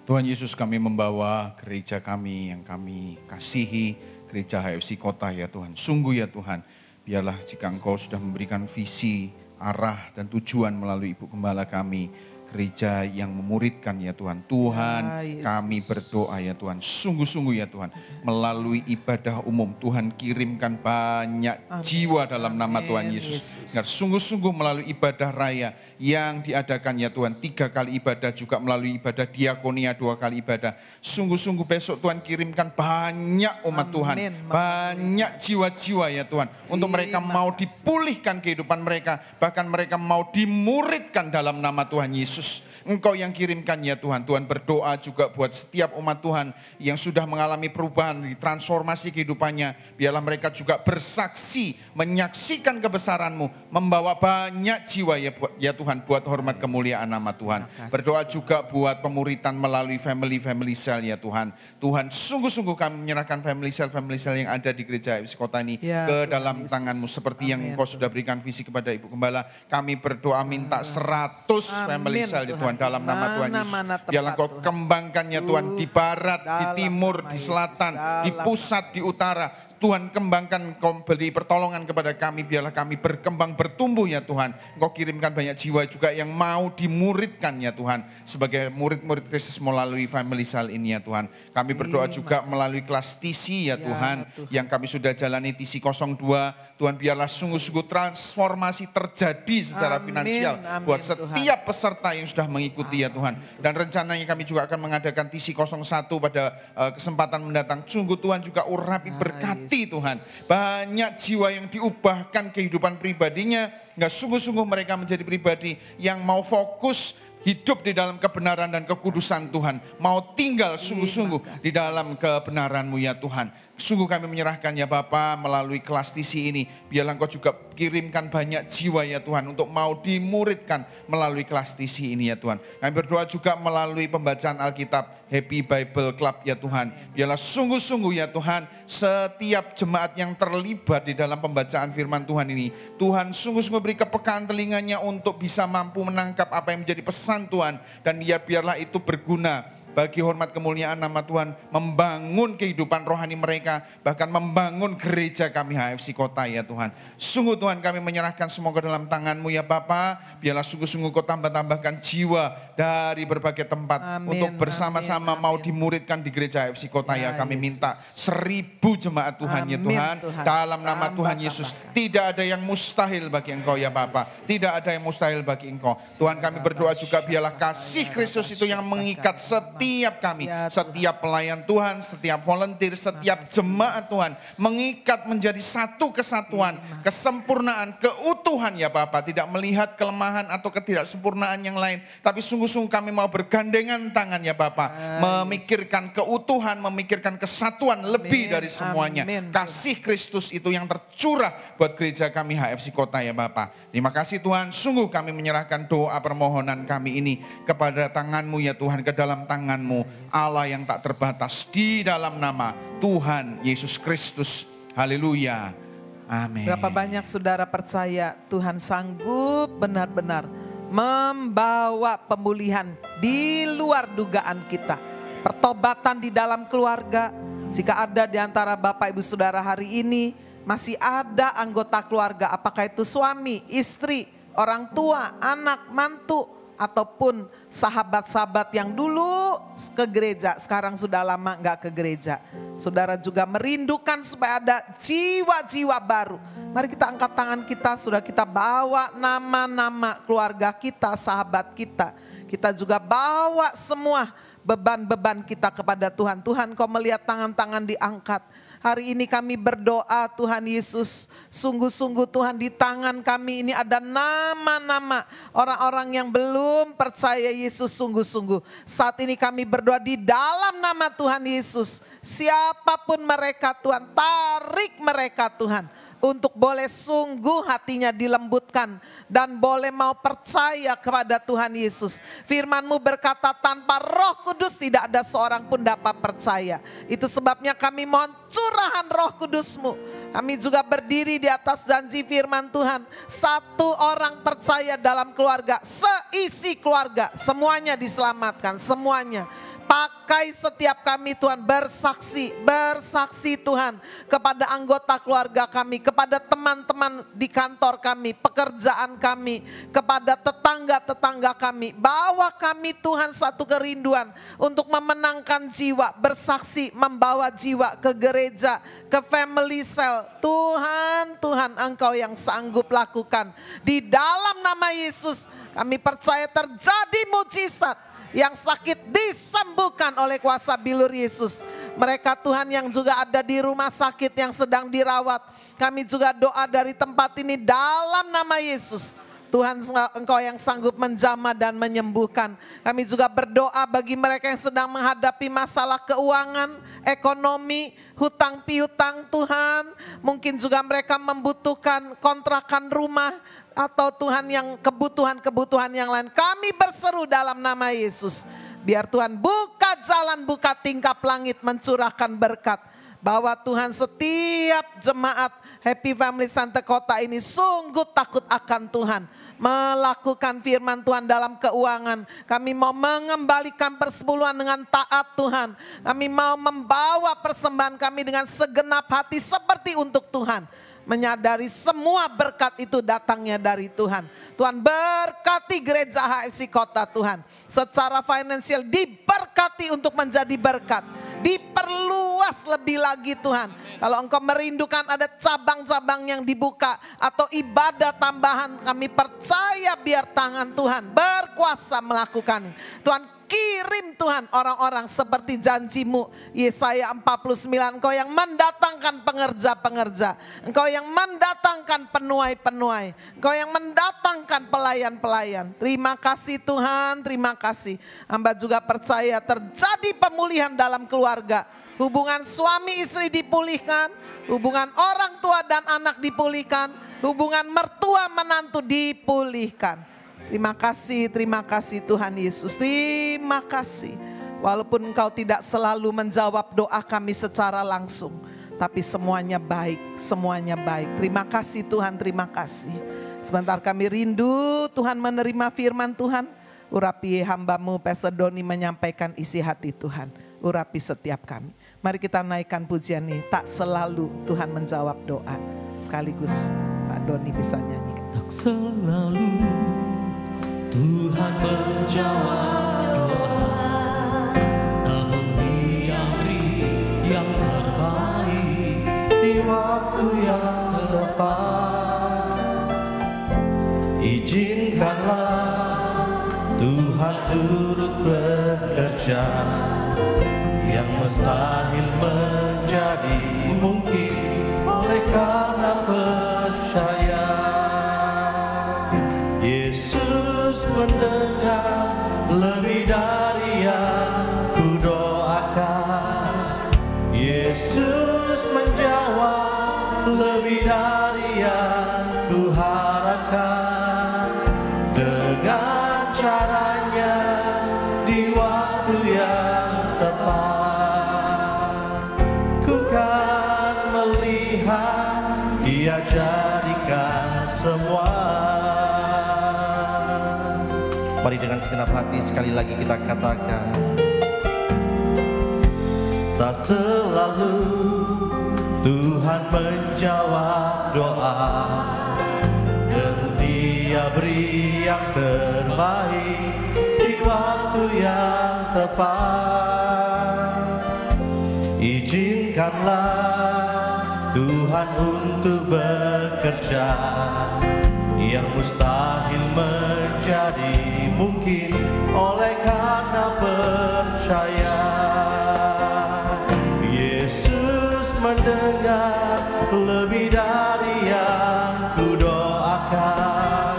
Tuhan Yesus, kami membawa gereja kami yang kami kasihi, gereja HFC Kota ya Tuhan. Sungguh ya Tuhan, biarlah jika Engkau sudah memberikan visi, arah dan tujuan melalui Ibu Gembala kami, gereja yang memuridkan ya Tuhan. Tuhan kami berdoa ya Tuhan, sungguh-sungguh ya Tuhan, melalui ibadah umum Tuhan kirimkan banyak jiwa dalam nama Tuhan Yesus. Sungguh-sungguh melalui ibadah raya yang diadakan ya Tuhan, 3 kali ibadah, juga melalui ibadah diakonia 2 kali ibadah. Sungguh-sungguh besok Tuhan kirimkan banyak umat Tuhan, banyak jiwa-jiwa ya Tuhan, untuk mereka mau dipulihkan kehidupan mereka, bahkan mereka mau dimuridkan dalam nama Tuhan Yesus. Engkau yang kirimkan ya Tuhan. Tuhan berdoa juga buat setiap umat Tuhan yang sudah mengalami perubahan, transformasi kehidupannya. Biarlah mereka juga bersaksi, menyaksikan kebesaran-Mu, membawa banyak jiwa ya Tuhan, buat hormat kemuliaan nama Tuhan. Berdoa juga buat pemuritan melalui family cell ya Tuhan. Tuhan, sungguh-sungguh kami menyerahkan family cell yang ada di gereja HFC Kota ini ke dalam tangan-Mu. Seperti yang Engkau sudah berikan visi kepada Ibu Gembala, kami berdoa minta 100 family cell ya Tuhan, dalam nama Tuhan Yesus. Biarlah Engkau kembangkan ya Tuhan, di barat, di timur, di selatan, di pusat, di utara. Tuhan kembangkan, Engkau beri pertolongan kepada kami, biarlah kami berkembang, bertumbuh ya Tuhan. Engkau kirimkan banyak jiwa juga yang mau dimuridkan ya Tuhan, sebagai murid-murid Kristus melalui family cell ini ya Tuhan. Kami berdoa juga melalui kelas TC ya Tuhan, yang kami sudah jalani TC 02, Tuhan biarlah sungguh-sungguh transformasi terjadi secara finansial buat setiap peserta yang sudah mengikuti ya Tuhan. Dan rencananya kami juga akan mengadakan TC 01 pada kesempatan mendatang. Sungguh Tuhan juga urapi, berkati Tuhan. Banyak jiwa yang diubahkan kehidupan pribadinya, nggak sungguh-sungguh mereka menjadi pribadi yang mau fokus hidup di dalam kebenaran dan kekudusan Tuhan. Mau tinggal sungguh-sungguh di dalam kebenaran-Mu ya Tuhan. Sungguh kami menyerahkan ya Bapa melalui kelas TC ini. Biarlah Engkau juga kirimkan banyak jiwa ya Tuhan untuk mau dimuridkan melalui kelas TC ini ya Tuhan. Kami berdoa juga melalui pembacaan Alkitab Happy Bible Club ya Tuhan. Biarlah sungguh-sungguh ya Tuhan, setiap jemaat yang terlibat di dalam pembacaan firman Tuhan ini, Tuhan sungguh-sungguh beri kepekaan telinganya untuk bisa mampu menangkap apa yang menjadi pesan Tuhan. Dan ya biarlah itu berguna bagi hormat kemuliaan nama Tuhan, membangun kehidupan rohani mereka, bahkan membangun gereja kami HFC Kota ya Tuhan. Sungguh Tuhan kami menyerahkan semua ke dalam tangan-Mu ya Bapa. Biarlah sungguh-sungguh Kau tambahkan jiwa dari berbagai tempat untuk bersama-sama mau dimuridkan di gereja HFC Kota ya. Kami minta 1000 jemaat Tuhan ya Tuhan. Dalam nama Tuhan Yesus, tidak ada yang mustahil bagi Engkau ya Bapa. Tidak ada yang mustahil bagi Engkau. Tuhan kami berdoa juga biarlah kasih Kristus itu yang mengikat setiap kami, setiap pelayan Tuhan, setiap volunteer, setiap jemaat Tuhan, mengikat menjadi satu kesatuan, kesempurnaan, keutuhan ya Bapa. Tidak melihat kelemahan atau ketidaksempurnaan yang lain, tapi sungguh-sungguh kami mau bergandengan tangan ya Bapa, memikirkan keutuhan, memikirkan kesatuan lebih dari semuanya. Kasih Kristus itu yang tercurah buat gereja kami HFC Kota ya Bapa. Terima kasih Tuhan, sungguh kami menyerahkan doa permohonan kami ini kepada tangan-Mu ya Tuhan, ke dalam tangan-Mu, Allah yang tak terbatas, di dalam nama Tuhan Yesus Kristus. Haleluya. Amin. Berapa banyak saudara percaya Tuhan sanggup benar-benar membawa pemulihan di luar dugaan kita. Pertobatan di dalam keluarga. Jika ada di antara Bapak Ibu Saudara hari ini masih ada anggota keluarga, apakah itu suami, istri, orang tua, anak, mantu, ataupun sahabat-sahabat yang dulu ke gereja, sekarang sudah lama nggak ke gereja. Saudara juga merindukan supaya ada jiwa-jiwa baru. Mari kita angkat tangan kita, sudah kita bawa nama-nama keluarga kita, sahabat kita. Kita juga bawa semua beban-beban kita kepada Tuhan. Tuhan, Kau melihat tangan-tangan diangkat. Hari ini kami berdoa Tuhan Yesus, sungguh-sungguh Tuhan di tangan kami ini ada nama-nama orang-orang yang belum percaya Yesus sungguh-sungguh. Saat ini kami berdoa di dalam nama Tuhan Yesus, siapapun mereka Tuhan, tarik mereka Tuhan, untuk boleh sungguh hatinya dilembutkan dan boleh mau percaya kepada Tuhan Yesus. Firman-Mu berkata tanpa Roh Kudus tidak ada seorang pun dapat percaya. Itu sebabnya kami mohon curahan Roh Kudus-Mu. Kami juga berdiri di atas janji firman Tuhan. Satu orang percaya dalam keluarga, seisi keluarga, semuanya diselamatkan, semuanya. Pakai setiap kami Tuhan bersaksi Tuhan kepada anggota keluarga kami, kepada teman-teman di kantor kami, pekerjaan kami, kepada tetangga-tetangga kami. Bawa kami Tuhan satu kerinduan untuk memenangkan jiwa, bersaksi membawa jiwa ke gereja, ke family cell. Tuhan Engkau yang sanggup lakukan. Di dalam nama Yesus kami percaya terjadi mujizat. Yang sakit disembuhkan oleh kuasa bilur Yesus. Mereka Tuhan yang juga ada di rumah sakit yang sedang dirawat. Kami juga doa dari tempat ini dalam nama Yesus. Tuhan, Engkau yang sanggup menjamah dan menyembuhkan. Kami juga berdoa bagi mereka yang sedang menghadapi masalah keuangan, ekonomi, hutang piutang Tuhan. Mungkin juga mereka membutuhkan kontrakan rumah, atau Tuhan yang kebutuhan-kebutuhan yang lain. Kami berseru dalam nama Yesus. Biar Tuhan buka jalan, buka tingkap langit, mencurahkan berkat. bahwa Tuhan setiap jemaat Happy Family Santa Kota ini sungguh takut akan Tuhan. Melakukan firman Tuhan dalam keuangan. Kami mau mengembalikan persepuluhan dengan taat Tuhan. Kami mau membawa persembahan kami dengan segenap hati seperti untuk Tuhan. Menyadari semua berkat itu datangnya dari Tuhan. Tuhan berkati gereja HFC Kota Tuhan. Secara finansial diberkati untuk menjadi berkat. Diperluas lebih lagi Tuhan. Kalau Engkau merindukan ada cabang-cabang yang dibuka atau ibadah tambahan, kami percaya biar tangan Tuhan berkuasa melakukan. Tuhan kirim Tuhan orang-orang seperti janjimu. Yesaya 49, Engkau yang mendatangkan pengerja-pengerja. Engkau yang mendatangkan penuai-penuai. Engkau yang mendatangkan pelayan-pelayan. Terima kasih Tuhan, terima kasih. Hamba juga percaya terjadi pemulihan dalam keluarga. Hubungan suami istri dipulihkan, hubungan orang tua dan anak dipulihkan, hubungan mertua menantu dipulihkan. Terima kasih Tuhan Yesus, terima kasih. Walaupun Engkau tidak selalu menjawab doa kami secara langsung, tapi semuanya baik, semuanya baik. Terima kasih Tuhan, terima kasih. Sebentar kami rindu Tuhan menerima firman Tuhan. Urapi hamba-Mu Pastor Doni menyampaikan isi hati Tuhan. Urapi setiap kami. Mari kita naikkan pujian ini. Tak selalu Tuhan menjawab doa. Sekaligus Pak Doni bisa nyanyikan. Tak selalu Tuhan menjawab doa, namun Dia beri yang terbaik di waktu yang tepat. Izinkanlah Tuhan turut bekerja, yang mustahil menjadi mungkin oleh karena percaya. Yesus mendengar lebih dari yang kudoakan. Yesus menjawab lebih dari yang kuharapkan. Dengan caranya di waktu yang tepat, ku kan melihat Dia jadikan semua. Mari dengan segenap hati sekali lagi kita katakan. Tak selalu Tuhan menjawab doa, dan Dia beri yang terbaik di waktu yang tepat. Izinkanlah Tuhan untuk bekerja, yang mustahil menjadi mungkin oleh karena percaya. Yesus mendengar lebih dari yang kudoakan.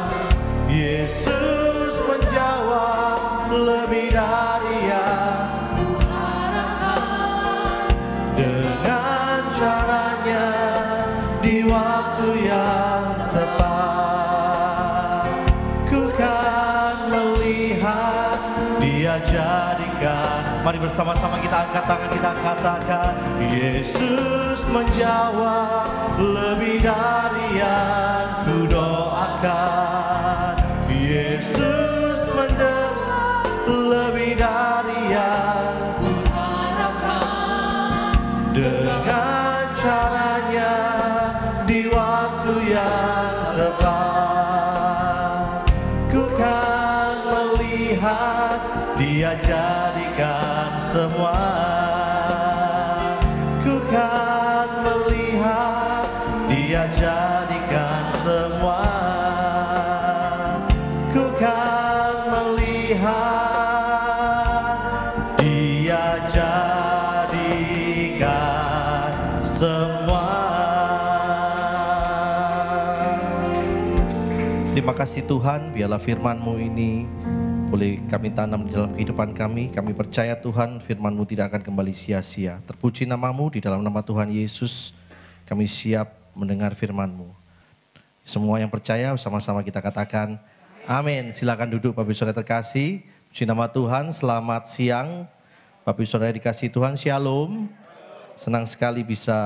Yesus menjawab lebih dari yang kuharapkan. Dengan caranya di waktu yang tepat, ku kan melihat Dia jadikan. Mari bersama-sama kita angkat tangan, kita katakan. Yesus menjawab lebih dari yang kudoakan. Yesus mendengar lebih dari yang kuharapkan. Dengan caranya di waktu yang tepat, ku kan melihat Dia jadikan semua. Ku kan melihat Dia jadikan semua. Ku kan melihat Dia jadikan semua. Terima kasih Tuhan, biarlah firman-Mu ini boleh kami tanam di dalam kehidupan kami. Kami percaya Tuhan firman-Mu tidak akan kembali sia-sia. Terpuji nama-Mu, di dalam nama Tuhan Yesus kami siap mendengar firman-Mu. Semua yang percaya sama-sama kita katakan amin. Silakan duduk Bapak Ibu Saudara terkasih. Puji nama Tuhan, selamat siang Bapak Ibu Saudara dikasih Tuhan, shalom. Senang sekali bisa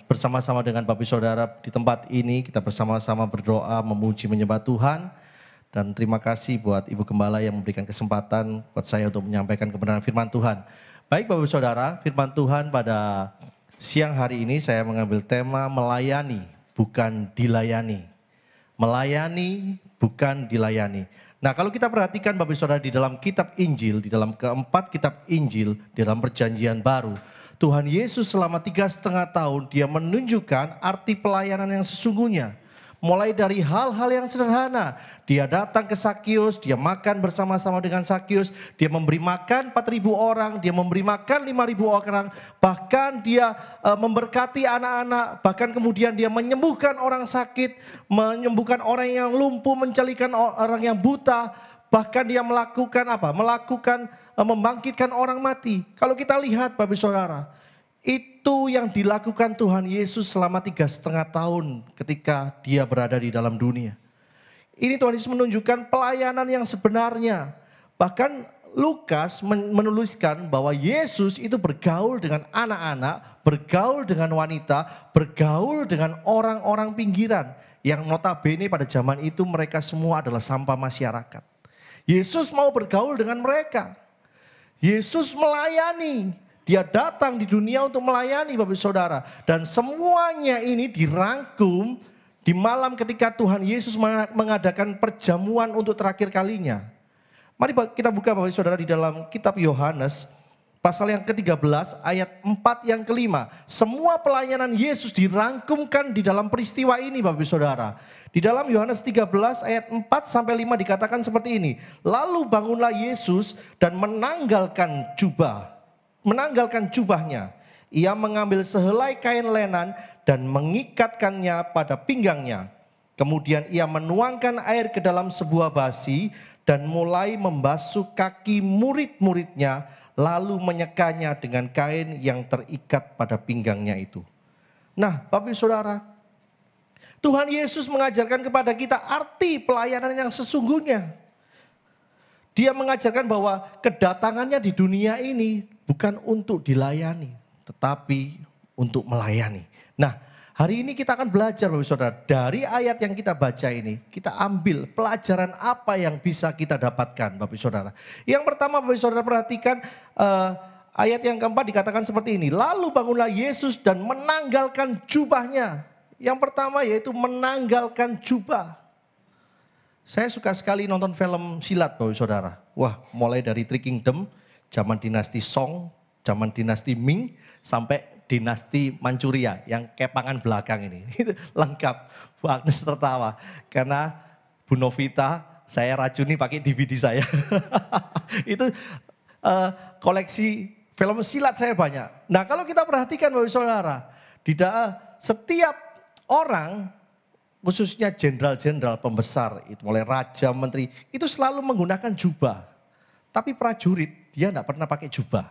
bersama-sama dengan Bapak Saudara di tempat ini. Kita bersama-sama berdoa, memuji, menyembah Tuhan. Dan terima kasih buat Ibu Gembala yang memberikan kesempatan buat saya untuk menyampaikan kebenaran firman Tuhan. Baik Bapak Saudara, firman Tuhan pada siang hari ini saya mengambil tema melayani, bukan dilayani. Melayani, bukan dilayani. Nah kalau kita perhatikan Bapak Saudara di dalam kitab Injil, di dalam keempat kitab Injil, di dalam perjanjian baru, Tuhan Yesus selama 3,5 tahun dia menunjukkan arti pelayanan yang sesungguhnya. Mulai dari hal-hal yang sederhana, dia datang ke Sakius, dia makan bersama-sama dengan Sakius, dia memberi makan 4.000 orang, dia memberi makan 5.000 orang, bahkan dia memberkati anak-anak, bahkan kemudian dia menyembuhkan orang sakit, menyembuhkan orang yang lumpuh, mencelikan orang yang buta, bahkan dia melakukan apa? Membangkitkan orang mati. Kalau kita lihat Bapak Saudara, itu yang dilakukan Tuhan Yesus selama 3,5 tahun ketika dia berada di dalam dunia. Ini Tuhan Yesus menunjukkan pelayanan yang sebenarnya. Bahkan Lukas menuliskan bahwa Yesus itu bergaul dengan anak-anak, bergaul dengan wanita, bergaul dengan orang-orang pinggiran. Yang notabene pada zaman itu mereka semua adalah sampah masyarakat. Yesus mau bergaul dengan mereka. Yesus melayani, dia datang di dunia untuk melayani Bapak Saudara. Dan semuanya ini dirangkum di malam ketika Tuhan Yesus mengadakan perjamuan untuk terakhir kalinya. Mari kita buka Bapak Saudara di dalam kitab Yohanes, pasal yang ke-13 ayat 4 yang ke-5. Semua pelayanan Yesus dirangkumkan di dalam peristiwa ini Bapak Saudara. Di dalam Yohanes 13 ayat 4 sampai 5 dikatakan seperti ini. Lalu bangunlah Yesus dan menanggalkan jubahnya. Ia mengambil sehelai kain lenan dan mengikatkannya pada pinggangnya. Kemudian ia menuangkan air ke dalam sebuah basi dan mulai membasuh kaki murid-muridnya, lalu menyekanya dengan kain yang terikat pada pinggangnya itu. Nah Bapak Saudara, Tuhan Yesus mengajarkan kepada kita arti pelayanan yang sesungguhnya. Dia mengajarkan bahwa kedatangannya di dunia ini bukan untuk dilayani, tetapi untuk melayani. Nah, hari ini kita akan belajar Bapak Saudara, dari ayat yang kita baca ini, kita ambil pelajaran apa yang bisa kita dapatkan Bapak Saudara. Yang pertama Bapak Saudara perhatikan ayat yang keempat dikatakan seperti ini. Lalu bangunlah Yesus dan menanggalkan jubahnya. Yang pertama yaitu menanggalkan jubah. Saya suka sekali nonton film silat Bapak Saudara. Wah, mulai dari Three Kingdom, zaman dinasti Song, zaman dinasti Ming, sampai dinasti Manchuria yang kepangan belakang ini. Itu lengkap. Bu Agnes tertawa karena Bu Novita saya racuni pakai DVD saya. Itu koleksi film silat saya banyak. Nah kalau kita perhatikan Bapak Saudara, setiap orang, khususnya jenderal-jenderal pembesar, itu mulai raja, menteri, itu selalu menggunakan jubah. Tapi prajurit, dia tidak pernah pakai jubah.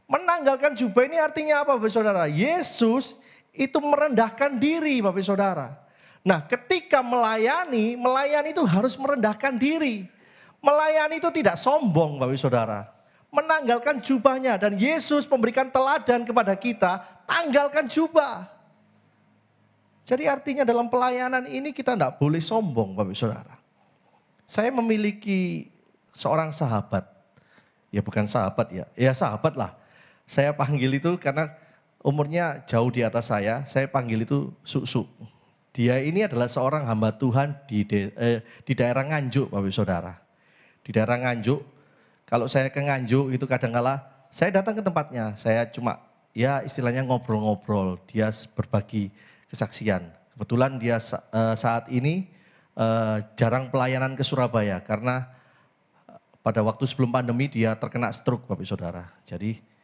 Menanggalkan jubah ini artinya apa Bapak Saudara? Yesus itu merendahkan diri Bapak Saudara. Nah ketika melayani itu harus merendahkan diri. Melayani itu tidak sombong Bapak Saudara. Menanggalkan jubahnya dan Yesus memberikan teladan kepada kita, tanggalkan jubah. Jadi artinya dalam pelayanan ini kita tidak boleh sombong Bapak Saudara. Saya memiliki seorang sahabat. Ya bukan sahabat ya sahabat lah. Saya panggil itu karena umurnya jauh di atas saya panggil itu Su. Dia ini adalah seorang hamba Tuhan di daerah Nganjuk Bapak Saudara. Di daerah Nganjuk, kalau saya ke Nganjuk itu kadang-kala saya datang ke tempatnya. Saya cuma ya istilahnya ngobrol-ngobrol, dia berbagi kesaksian. Kebetulan dia saat ini jarang pelayanan ke Surabaya karena pada waktu sebelum pandemi dia terkena stroke Bapak Saudara. Jadi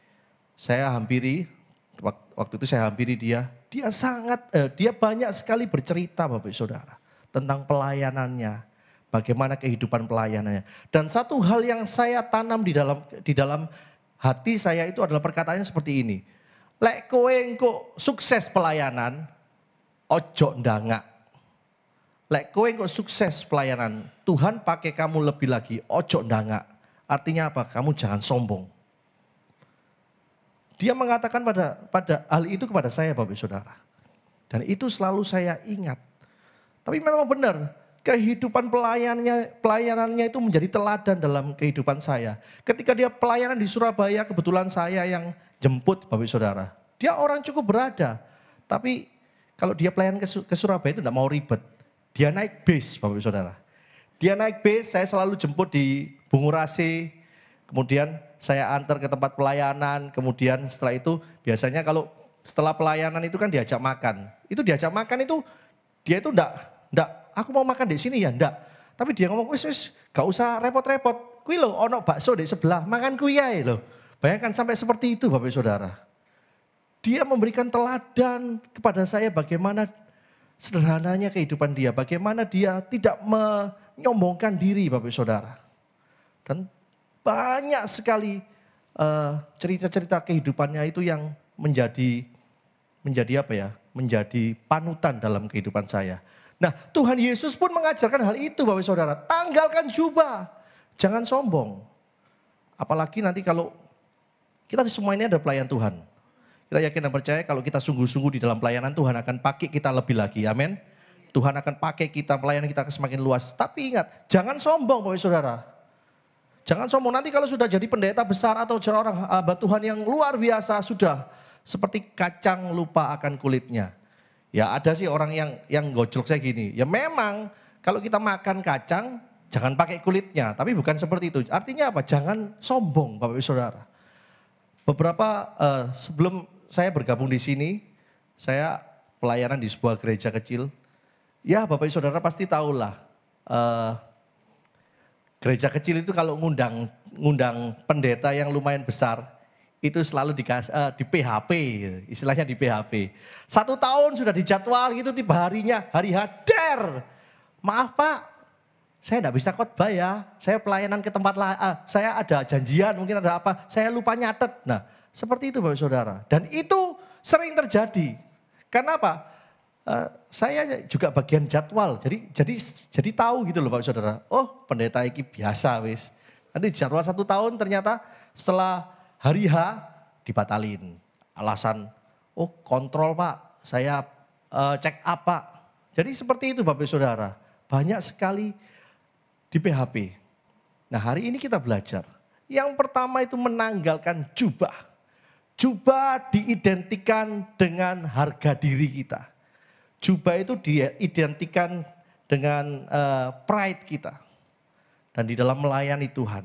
saya hampiri, waktu itu saya hampiri dia banyak sekali bercerita Bapak Saudara tentang pelayanannya, bagaimana kehidupan pelayanannya. Dan satu hal yang saya tanam di dalam hati saya itu adalah perkataannya seperti ini. Lek kowe engko sukses pelayanan, ojo ndangak. Lek kowe engko sukses pelayanan, Tuhan pakai kamu lebih lagi, ojo ndangak. Artinya apa? Kamu jangan sombong. Dia mengatakan pada hal itu kepada saya Bapak Saudara. Dan itu selalu saya ingat. Tapi memang benar, kehidupan pelayanannya itu menjadi teladan dalam kehidupan saya. Ketika dia pelayanan di Surabaya, kebetulan saya yang jemput Bapak Saudara. Dia orang cukup berada, tapi kalau dia pelayanan ke Surabaya itu tidak mau ribet. Dia naik bis Bapak Saudara. Dia naik bis, saya selalu jemput di Bungurasi, kemudian saya antar ke tempat pelayanan, kemudian setelah itu biasanya kalau setelah pelayanan itu kan diajak makan. Itu diajak makan itu dia itu enggak, aku mau makan di sini ya enggak. Tapi dia ngomong, wis gak usah repot-repot. Kui lo ono bakso di sebelah, makan kui ae lo. Bayangkan sampai seperti itu Bapak Saudara. Dia memberikan teladan kepada saya bagaimana sederhananya kehidupan dia. Bagaimana dia tidak menyombongkan diri Bapak Saudara. Dan banyak sekali cerita-cerita kehidupannya itu yang menjadi panutan dalam kehidupan saya. Nah, Tuhan Yesus pun mengajarkan hal itu Bapak Saudara. Tanggalkan jubah, jangan sombong. Apalagi nanti kalau kita semua ini ada pelayan Tuhan. Kita yakin dan percaya kalau kita sungguh-sungguh di dalam pelayanan Tuhan akan pakai kita lebih lagi. Amin. Tuhan akan pakai kita, pelayanan kita semakin luas. Tapi ingat, jangan sombong Bapak Saudara. Jangan sombong, nanti kalau sudah jadi pendeta besar atau orang hamba Tuhan yang luar biasa sudah seperti kacang lupa akan kulitnya. Ya ada sih orang yang gojlok saya gini, ya memang kalau kita makan kacang jangan pakai kulitnya, tapi bukan seperti itu. Artinya apa? Jangan sombong Bapak Ibu Saudara. Beberapa sebelum saya bergabung di sini, saya pelayanan di sebuah gereja kecil. Ya Bapak Ibu Saudara pasti tahulah. Gereja kecil itu kalau ngundang pendeta yang lumayan besar, itu selalu di PHP, istilahnya di PHP. 1 tahun sudah dijadwal gitu, tiba harinya, hari hadir. Maaf Pak, saya enggak bisa khotbah ya, saya pelayanan ke tempat lain, saya ada janjian, mungkin ada apa, saya lupa nyatet. Nah seperti itu Bapak Saudara, dan itu sering terjadi. Karena apa? Saya juga bagian jadwal, jadi tahu gitu loh Pak Saudara. Oh pendeta iki biasa wis. Nanti jadwal 1 tahun ternyata setelah hari H dibatalin. Alasan, oh kontrol Pak, saya check up Pak. Jadi seperti itu Bapak Saudara. Banyak sekali di PHP. Nah hari ini kita belajar. Yang pertama itu menanggalkan jubah. Jubah diidentikan dengan harga diri kita. Jubah itu diidentikan dengan pride kita. Dan di dalam melayani Tuhan,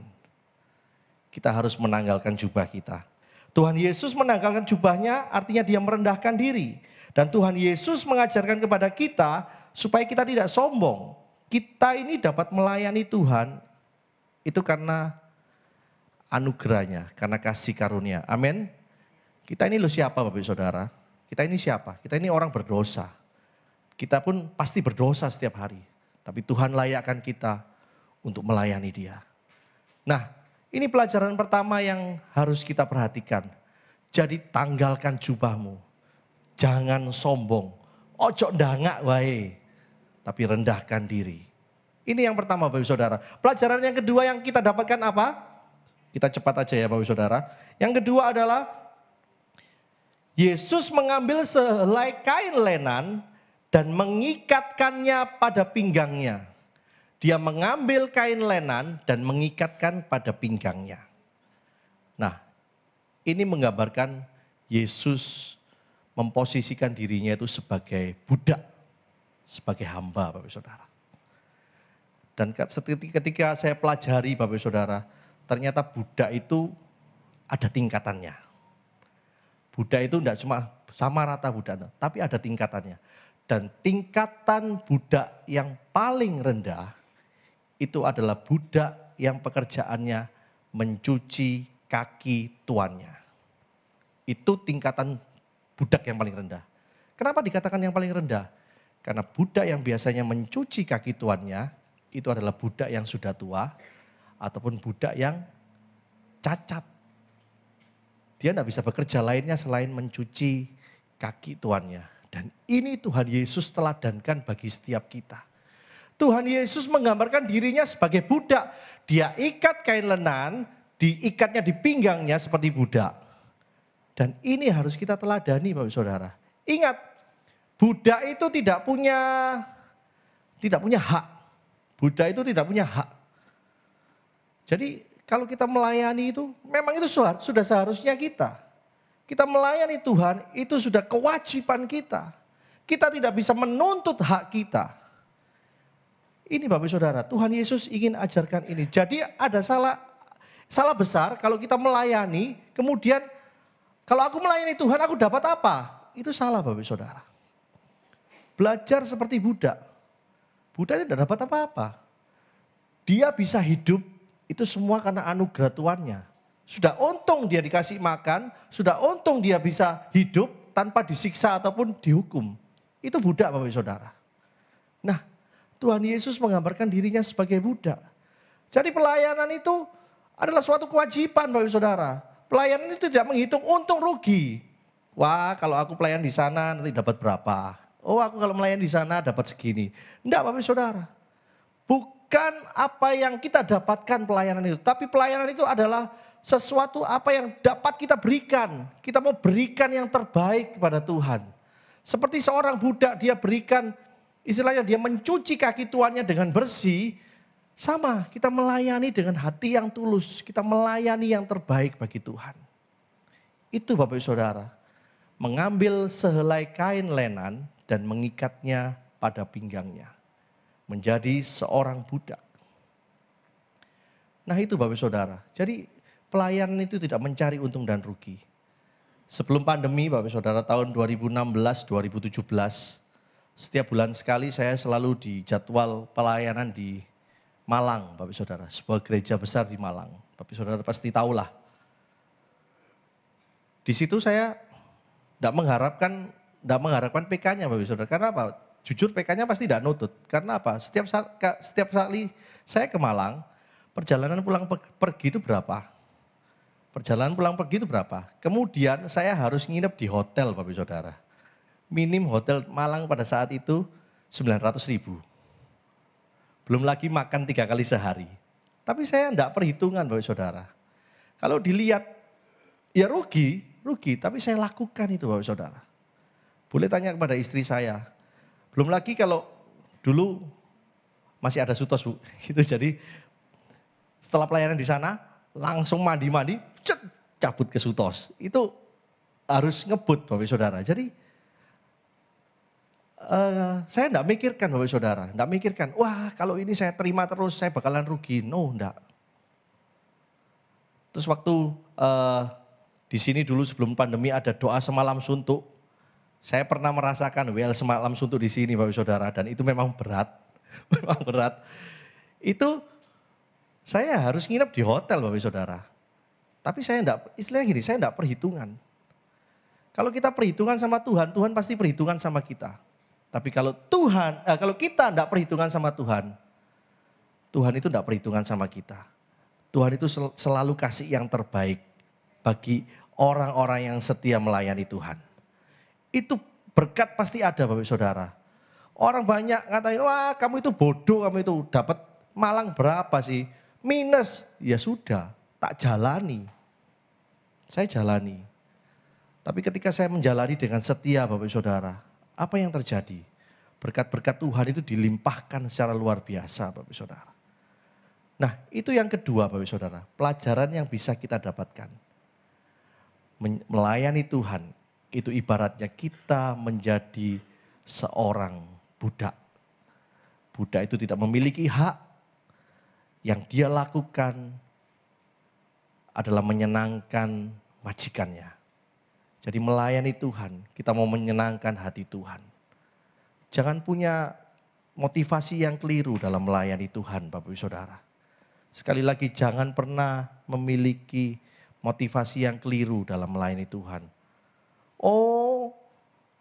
kita harus menanggalkan jubah kita. Tuhan Yesus menanggalkan jubahnya artinya dia merendahkan diri. Dan Tuhan Yesus mengajarkan kepada kita supaya kita tidak sombong. Kita ini dapat melayani Tuhan itu karena anugerahnya, karena kasih karunia. Amin. Kita ini loh siapa Bapak Saudara? Kita ini siapa? Kita ini orang berdosa. Kita pun pasti berdosa setiap hari. Tapi Tuhan layakkan kita untuk melayani Dia. Nah, ini pelajaran pertama yang harus kita perhatikan. Jadi tanggalkan jubahmu. Jangan sombong. Ojo ndangak wae. Tapi rendahkan diri. Ini yang pertama Bapak Saudara. Pelajaran yang kedua yang kita dapatkan apa? Kita cepat aja ya Bapak Saudara. Yang kedua adalah Yesus mengambil sehelai kain lenan dan mengikatkannya pada pinggangnya. Dia mengambil kain lenan dan mengikatkan pada pinggangnya. Nah, ini menggambarkan Yesus memposisikan dirinya itu sebagai budak, sebagai hamba Bapak Saudara. Dan ketika saya pelajari Bapak Saudara, ternyata budak itu ada tingkatannya. Budak itu tidak cuma sama rata budak, tapi ada tingkatannya. Dan tingkatan budak yang paling rendah itu adalah budak yang pekerjaannya mencuci kaki tuannya. Itu tingkatan budak yang paling rendah. Kenapa dikatakan yang paling rendah? Karena budak yang biasanya mencuci kaki tuannya itu adalah budak yang sudah tua ataupun budak yang cacat. Dia tidak bisa bekerja lainnya selain mencuci kaki tuannya. Dan ini Tuhan Yesus teladankan bagi setiap kita. Tuhan Yesus menggambarkan dirinya sebagai budak. Dia ikat kain lenan, diikatnya di pinggangnya seperti budak. Dan ini harus kita teladani Bapak Saudara. Ingat, budak itu tidak punya hak. Budak itu tidak punya hak. Jadi kalau kita melayani itu, memang itu sudah seharusnya kita. Kita melayani Tuhan, itu sudah kewajiban kita. Kita tidak bisa menuntut hak kita. Ini Bapak Saudara, Tuhan Yesus ingin ajarkan ini. Jadi ada salah besar kalau kita melayani, kemudian kalau aku melayani Tuhan, aku dapat apa? Itu salah Bapak Saudara. Belajar seperti budak. Budak tidak dapat apa-apa. Dia bisa hidup, itu semua karena anugerah Tuhannya. Sudah untung dia dikasih makan, sudah untung dia bisa hidup tanpa disiksa ataupun dihukum. Itu budak Bapak Saudara. Nah, Tuhan Yesus menggambarkan dirinya sebagai budak. Jadi pelayanan itu adalah suatu kewajiban Bapak Saudara. Pelayanan itu tidak menghitung untung rugi. Wah, kalau aku pelayan di sana nanti dapat berapa? Oh, aku kalau melayan di sana dapat segini. Enggak Bapak Saudara. Bukan apa yang kita dapatkan pelayanan itu. Tapi pelayanan itu adalah sesuatu apa yang dapat kita berikan. Kita mau berikan yang terbaik kepada Tuhan. Seperti seorang budak dia berikan, istilahnya dia mencuci kaki tuannya dengan bersih. Sama, kita melayani dengan hati yang tulus. Kita melayani yang terbaik bagi Tuhan. Itu Bapak Saudara. Mengambil sehelai kain lenan dan mengikatnya pada pinggangnya. Menjadi seorang budak. Nah itu Bapak Saudara. Jadi pelayanan itu tidak mencari untung dan rugi. Sebelum pandemi Bapak Saudara tahun 2016-2017. Setiap bulan sekali saya selalu dijadwal pelayanan di Malang, Bapak Saudara, sebuah gereja besar di Malang. Bapak Saudara pasti tahulah. Di situ saya tidak mengharapkan PK-nya Bapak Saudara. Karena apa? Jujur PK-nya pasti tidak nutut. Karena apa? Setiap kali saya ke Malang, perjalanan pulang pergi itu berapa? Perjalanan pulang pergi itu berapa? Kemudian saya harus nginep di hotel Bapak Saudara. Minim hotel Malang pada saat itu 900.000. Belum lagi makan 3 kali sehari. Tapi saya enggak perhitungan Bapak Saudara. Kalau dilihat ya rugi. Tapi saya lakukan itu Bapak Saudara. Boleh tanya kepada istri saya. Belum lagi kalau dulu masih ada sutos Bu. Gitu, jadi setelah pelayanan di sana langsung mandi-mandi cabut ke sutos. Itu harus ngebut Bapak Saudara. Jadi saya enggak mikirkan Bapak Saudara, enggak mikirkan, wah kalau ini saya terima terus saya bakalan rugi. No, enggak. Terus waktu di sini dulu sebelum pandemi ada doa semalam suntuk. Saya pernah merasakan semalam suntuk di sini Bapak Saudara dan itu memang berat. Memang berat. Itu saya harus nginep di hotel Bapak Saudara. Tapi saya enggak, istilahnya gini, saya enggak perhitungan. Kalau kita perhitungan sama Tuhan, Tuhan pasti perhitungan sama kita. Tapi kalau kita tidak perhitungan sama Tuhan, Tuhan itu tidak perhitungan sama kita. Tuhan itu selalu kasih yang terbaik bagi orang-orang yang setia melayani Tuhan. Itu berkat pasti ada Bapak Saudara. Orang banyak ngatain, wah kamu itu bodoh, kamu itu dapat Malang berapa sih? Minus, ya sudah, tak jalani. Saya jalani. Tapi ketika saya menjalani dengan setia Bapak Saudara, apa yang terjadi? Berkat-berkat Tuhan itu dilimpahkan secara luar biasa Bapak Saudara. Nah itu yang kedua Bapak Saudara, pelajaran yang bisa kita dapatkan. Melayani Tuhan, itu ibaratnya kita menjadi seorang budak. Budak itu tidak memiliki hak, yang dia lakukan adalah menyenangkan majikannya. Jadi melayani Tuhan, kita mau menyenangkan hati Tuhan. Jangan punya motivasi yang keliru dalam melayani Tuhan Bapak Ibu Saudara. Sekali lagi jangan pernah memiliki motivasi yang keliru dalam melayani Tuhan. Oh,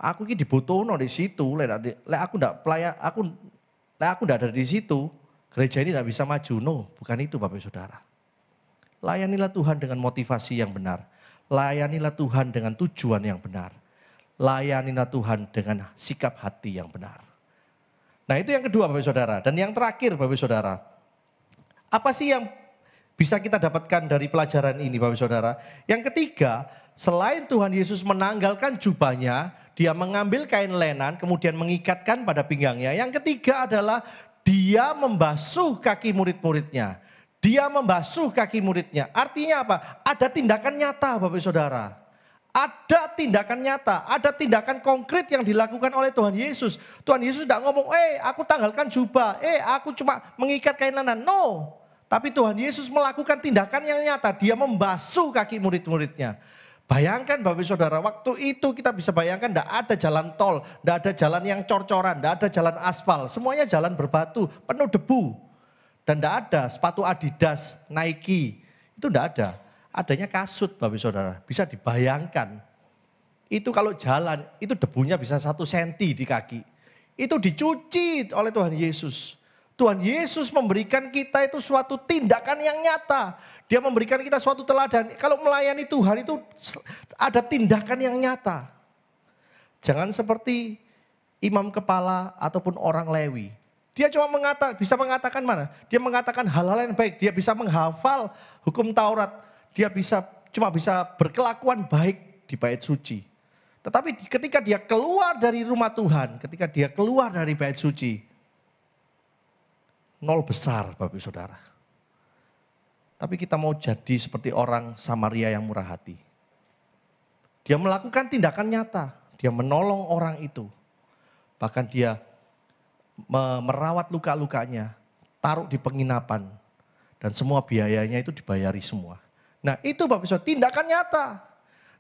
aku ini dibutuhno di situ, aku ndak ada di situ, gereja ini tidak bisa maju. No, bukan itu Bapak Ibu Saudara. Layanilah Tuhan dengan motivasi yang benar. Layanilah Tuhan dengan tujuan yang benar. Layanilah Tuhan dengan sikap hati yang benar. Nah itu yang kedua Bapak Saudara. Dan yang terakhir Bapak Saudara. Apa sih yang bisa kita dapatkan dari pelajaran ini Bapak Saudara. Yang ketiga, selain Tuhan Yesus menanggalkan jubahnya, dia mengambil kain lenan kemudian mengikatkan pada pinggangnya. Yang ketiga adalah dia membasuh kaki murid-muridnya. Dia membasuh kaki muridnya. Artinya apa? Ada tindakan nyata Bapak Saudara. Ada tindakan nyata, ada tindakan konkret yang dilakukan oleh Tuhan Yesus. Tuhan Yesus tidak ngomong, aku tanggalkan jubah, aku cuma mengikat kain lenan. No, tapi Tuhan Yesus melakukan tindakan yang nyata. Dia membasuh kaki murid-muridnya. Bayangkan Bapak Saudara, waktu itu kita bisa bayangkan tidak ada jalan tol, tidak ada jalan yang cor-coran, tidak ada jalan aspal. Semuanya jalan berbatu, penuh debu. Dan tidak ada sepatu Adidas, Nike, itu tidak ada. Adanya kasut Bapak Saudara, bisa dibayangkan. Itu kalau jalan, itu debunya bisa 1 senti di kaki. Itu dicuci oleh Tuhan Yesus. Tuhan Yesus memberikan kita itu suatu tindakan yang nyata. Dia memberikan kita suatu teladan. Kalau melayani Tuhan itu ada tindakan yang nyata. Jangan seperti imam kepala ataupun orang Lewi. Dia cuma bisa mengatakan mana? Dia mengatakan hal-hal yang baik. Dia bisa menghafal hukum Taurat. Dia cuma bisa berkelakuan baik di bait suci. Tetapi ketika dia keluar dari rumah Tuhan, ketika dia keluar dari bait suci, nol besar Bapak Saudara. Tapi kita mau jadi seperti orang Samaria yang murah hati. Dia melakukan tindakan nyata, dia menolong orang itu. Bahkan dia merawat luka-lukanya, taruh di penginapan, dan semua biayanya itu dibayari semua. Nah itu Bapak Saudara, tindakan nyata.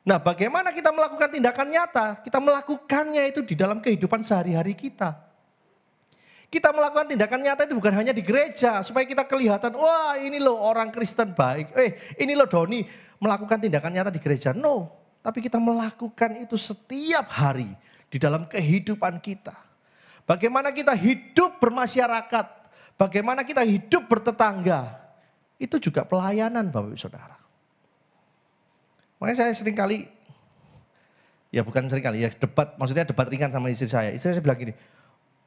Nah bagaimana kita melakukan tindakan nyata? Kita melakukannya itu di dalam kehidupan sehari-hari kita. Kita melakukan tindakan nyata itu bukan hanya di gereja. Supaya kita kelihatan, wah ini loh orang Kristen baik. Ini loh Doni melakukan tindakan nyata di gereja. No, tapi kita melakukan itu setiap hari di dalam kehidupan kita. Bagaimana kita hidup bermasyarakat. Bagaimana kita hidup bertetangga. Itu juga pelayanan Bapak Saudara. Makanya saya sering kali, ya bukan sering kali, ya maksudnya debat ringan sama istri saya. Istri saya bilang gini,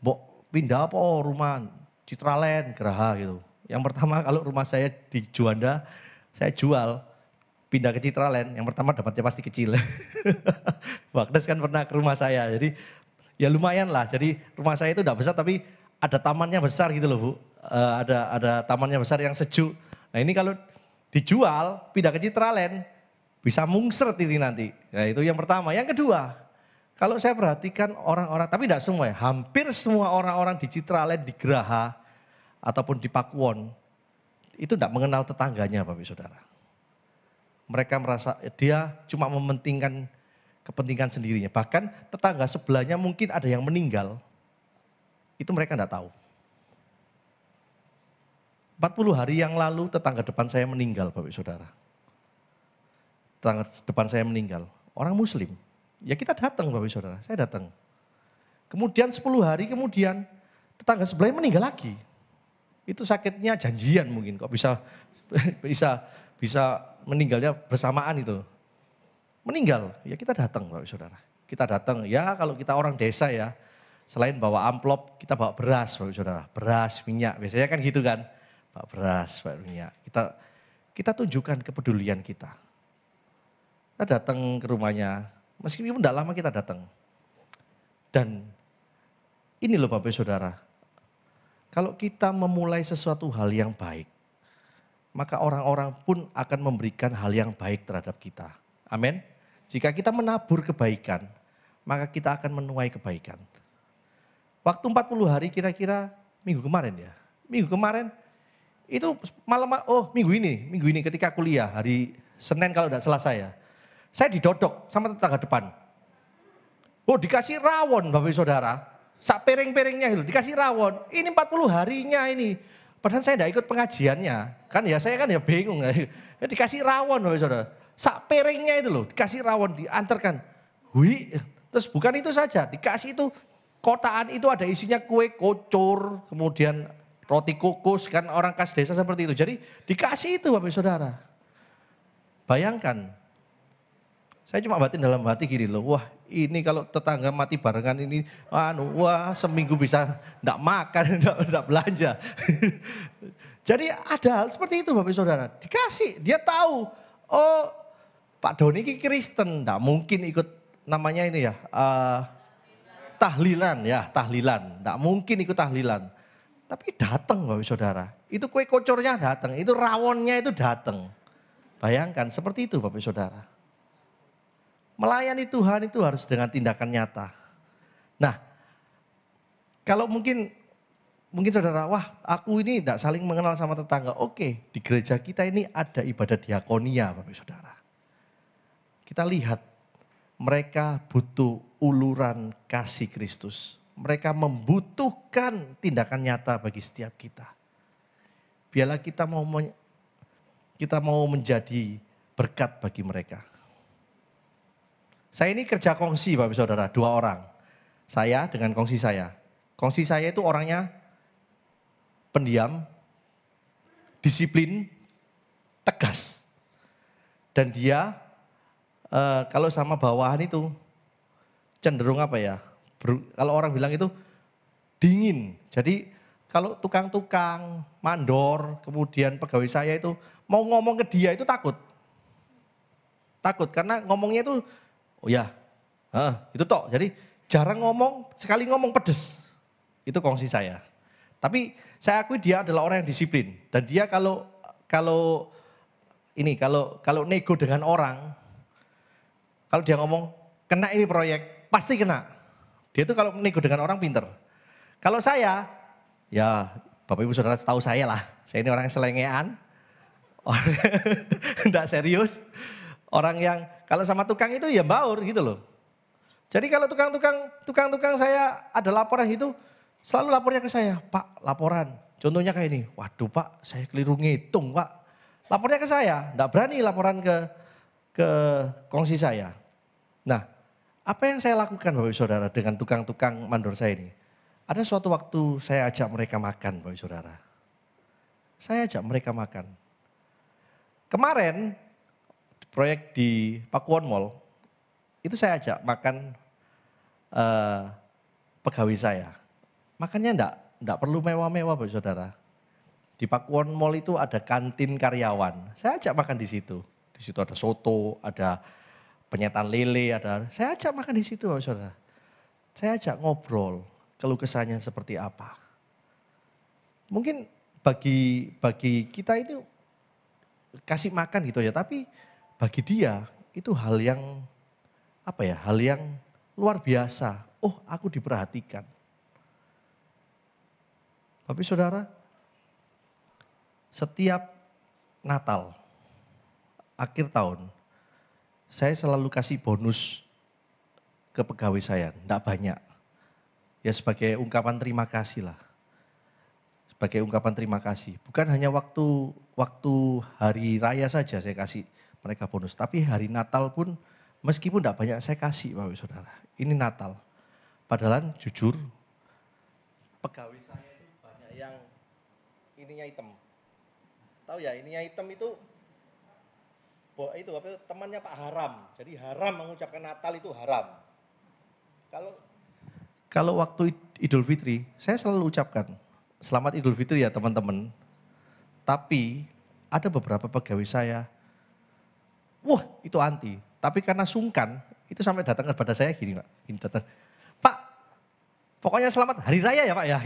Mbok pindah apa rumah Citraland, Geraha gitu. Yang pertama kalau rumah saya di Juanda, saya jual, pindah ke Citraland, yang pertama dapatnya pasti kecil. Pak Agnes kan pernah ke rumah saya, jadi ya lumayan lah. Jadi rumah saya itu tidak besar tapi ada tamannya besar gitu loh Bu. Ada tamannya besar yang sejuk. Nah ini kalau dijual, pindah ke Citraland, bisa mungsret ini nanti. Nah itu yang pertama. Yang kedua, kalau saya perhatikan orang-orang, tapi tidak semua ya, hampir semua orang-orang di Citraland, di Geraha, ataupun di Pakuwon, itu tidak mengenal tetangganya Bapak Saudara. Mereka merasa dia cuma mementingkan kepentingan sendirinya. Bahkan tetangga sebelahnya mungkin ada yang meninggal, itu mereka tidak tahu. 40 hari yang lalu tetangga depan saya meninggal Bapak Saudara. Tetangga depan saya meninggal, orang Muslim. Ya kita datang Bapak Saudara, saya datang. Kemudian 10 hari kemudian tetangga sebelahnya meninggal lagi. Itu sakitnya janjian mungkin kok bisa meninggalnya bersamaan itu. Meninggal, ya kita datang Bapak Saudara. Kita datang, ya kalau kita orang desa ya, selain bawa amplop kita bawa beras Bapak Saudara. Beras, minyak, biasanya kan gitu kan. Bawa beras, bawa minyak. Kita tunjukkan kepedulian kita. Kita datang ke rumahnya, meskipun tidak lama kita datang. Dan ini loh Bapak Saudara, kalau kita memulai sesuatu hal yang baik, maka orang-orang pun akan memberikan hal yang baik terhadap kita. Amin. Jika kita menabur kebaikan, maka kita akan menuai kebaikan. Waktu 40 hari kira-kira minggu kemarin ya. Minggu kemarin itu minggu ini ketika kuliah, hari Senin kalau tidak salah saya didodok sama tetangga depan. Oh dikasih rawon Bapak Saudara. Sak piring-piringnya itu dikasih rawon. Ini 40 harinya ini. Padahal saya tidak ikut pengajiannya. Kan ya saya kan ya bingung. Dikasih rawon Bapak Saudara. Sak piringnya itu loh dikasih rawon diantarkan. Terus bukan itu saja. Dikasih itu kotaan itu ada isinya kue kocor. Kemudian roti kukus kan orang khas desa seperti itu. Jadi dikasih itu Bapak Saudara. Bayangkan. Saya cuma batin dalam hati gini loh, wah ini kalau tetangga mati barengan ini, wah seminggu bisa enggak makan, enggak belanja. Jadi ada hal seperti itu Bapak Saudara. Dikasih, dia tahu. Oh Pak Doni ini Kristen, enggak mungkin ikut namanya ini ya. Tahlilan ya, tahlilan. Enggak mungkin ikut tahlilan. Tapi datang Bapak Saudara. Itu kue kocornya datang, itu rawonnya itu datang. Bayangkan seperti itu Bapak Saudara. Melayani Tuhan itu harus dengan tindakan nyata. Nah, kalau mungkin saudara, wah aku ini tidak saling mengenal sama tetangga. Oke, di gereja kita ini ada ibadah diakonia Bapak Saudara. Kita lihat mereka butuh uluran kasih Kristus. Mereka membutuhkan tindakan nyata bagi setiap kita. Biarlah kita mau menjadi berkat bagi mereka. Saya ini kerja kongsi Bapak Saudara, 2 orang. Saya dengan kongsi saya. Kongsi saya itu orangnya pendiam, disiplin, tegas. Dan dia kalau sama bawahan itu cenderung apa ya, kalau orang bilang itu dingin. Jadi kalau tukang-tukang, mandor, kemudian pegawai saya itu mau ngomong ke dia itu takut. Takut karena ngomongnya itu, oh ya, itu tok. Jadi jarang ngomong, sekali ngomong pedes. Itu kongsi saya. Tapi saya akui dia adalah orang yang disiplin. Dan dia kalau nego dengan orang, kalau dia ngomong, kena ini proyek, pasti kena. Dia itu kalau nego dengan orang pinter. Kalau saya, ya Bapak Ibu Saudara tahu saya lah. Saya ini orang yang selengean, enggak serius. Orang yang kalau sama tukang itu ya baur gitu loh. Jadi kalau tukang-tukang saya ada laporan itu, selalu lapornya ke saya, Pak laporan. Contohnya kayak ini, waduh Pak saya keliru ngitung Pak. Lapornya ke saya, enggak berani laporan ke kongsi saya. Nah, apa yang saya lakukan Bapak Saudara dengan tukang-tukang mandor saya ini? Ada suatu waktu saya ajak mereka makan Bapak Saudara. Saya ajak mereka makan. Kemarin proyek di Pakuwon Mall, itu saya ajak makan pegawai saya. Makannya enggak perlu mewah-mewah Bapak Saudara. Di Pakuwon Mall itu ada kantin karyawan. Saya ajak makan di situ. Di situ ada soto, ada penyetan lele, saya ajak makan di situ Bapak Saudara. Saya ajak ngobrol, keluh kesahnya seperti apa. Mungkin bagi kita itu kasih makan gitu ya, tapi bagi dia itu hal yang hal yang luar biasa. Oh, aku diperhatikan. Bapak Saudara, setiap Natal, akhir tahun, saya selalu kasih bonus ke pegawai saya, enggak banyak. Ya sebagai ungkapan terima kasih lah. Sebagai ungkapan terima kasih. Bukan hanya waktu hari raya saja saya kasih mereka bonus. Tapi hari Natal pun meskipun enggak banyak saya kasih Bapak Saudara. Ini Natal. Padahal jujur pegawai saya itu banyak yang ininya hitam. Tahu ya ininya hitam itu temannya Pak Haram. Jadi haram mengucapkan Natal itu haram. Kalau waktu Idul Fitri, saya selalu ucapkan selamat Idul Fitri ya teman-teman. Tapi ada beberapa pegawai saya, wah itu anti. Tapi karena sungkan, itu sampai datang kepada saya gini Pak. Gini datang, Pak pokoknya selamat Hari Raya ya Pak ya.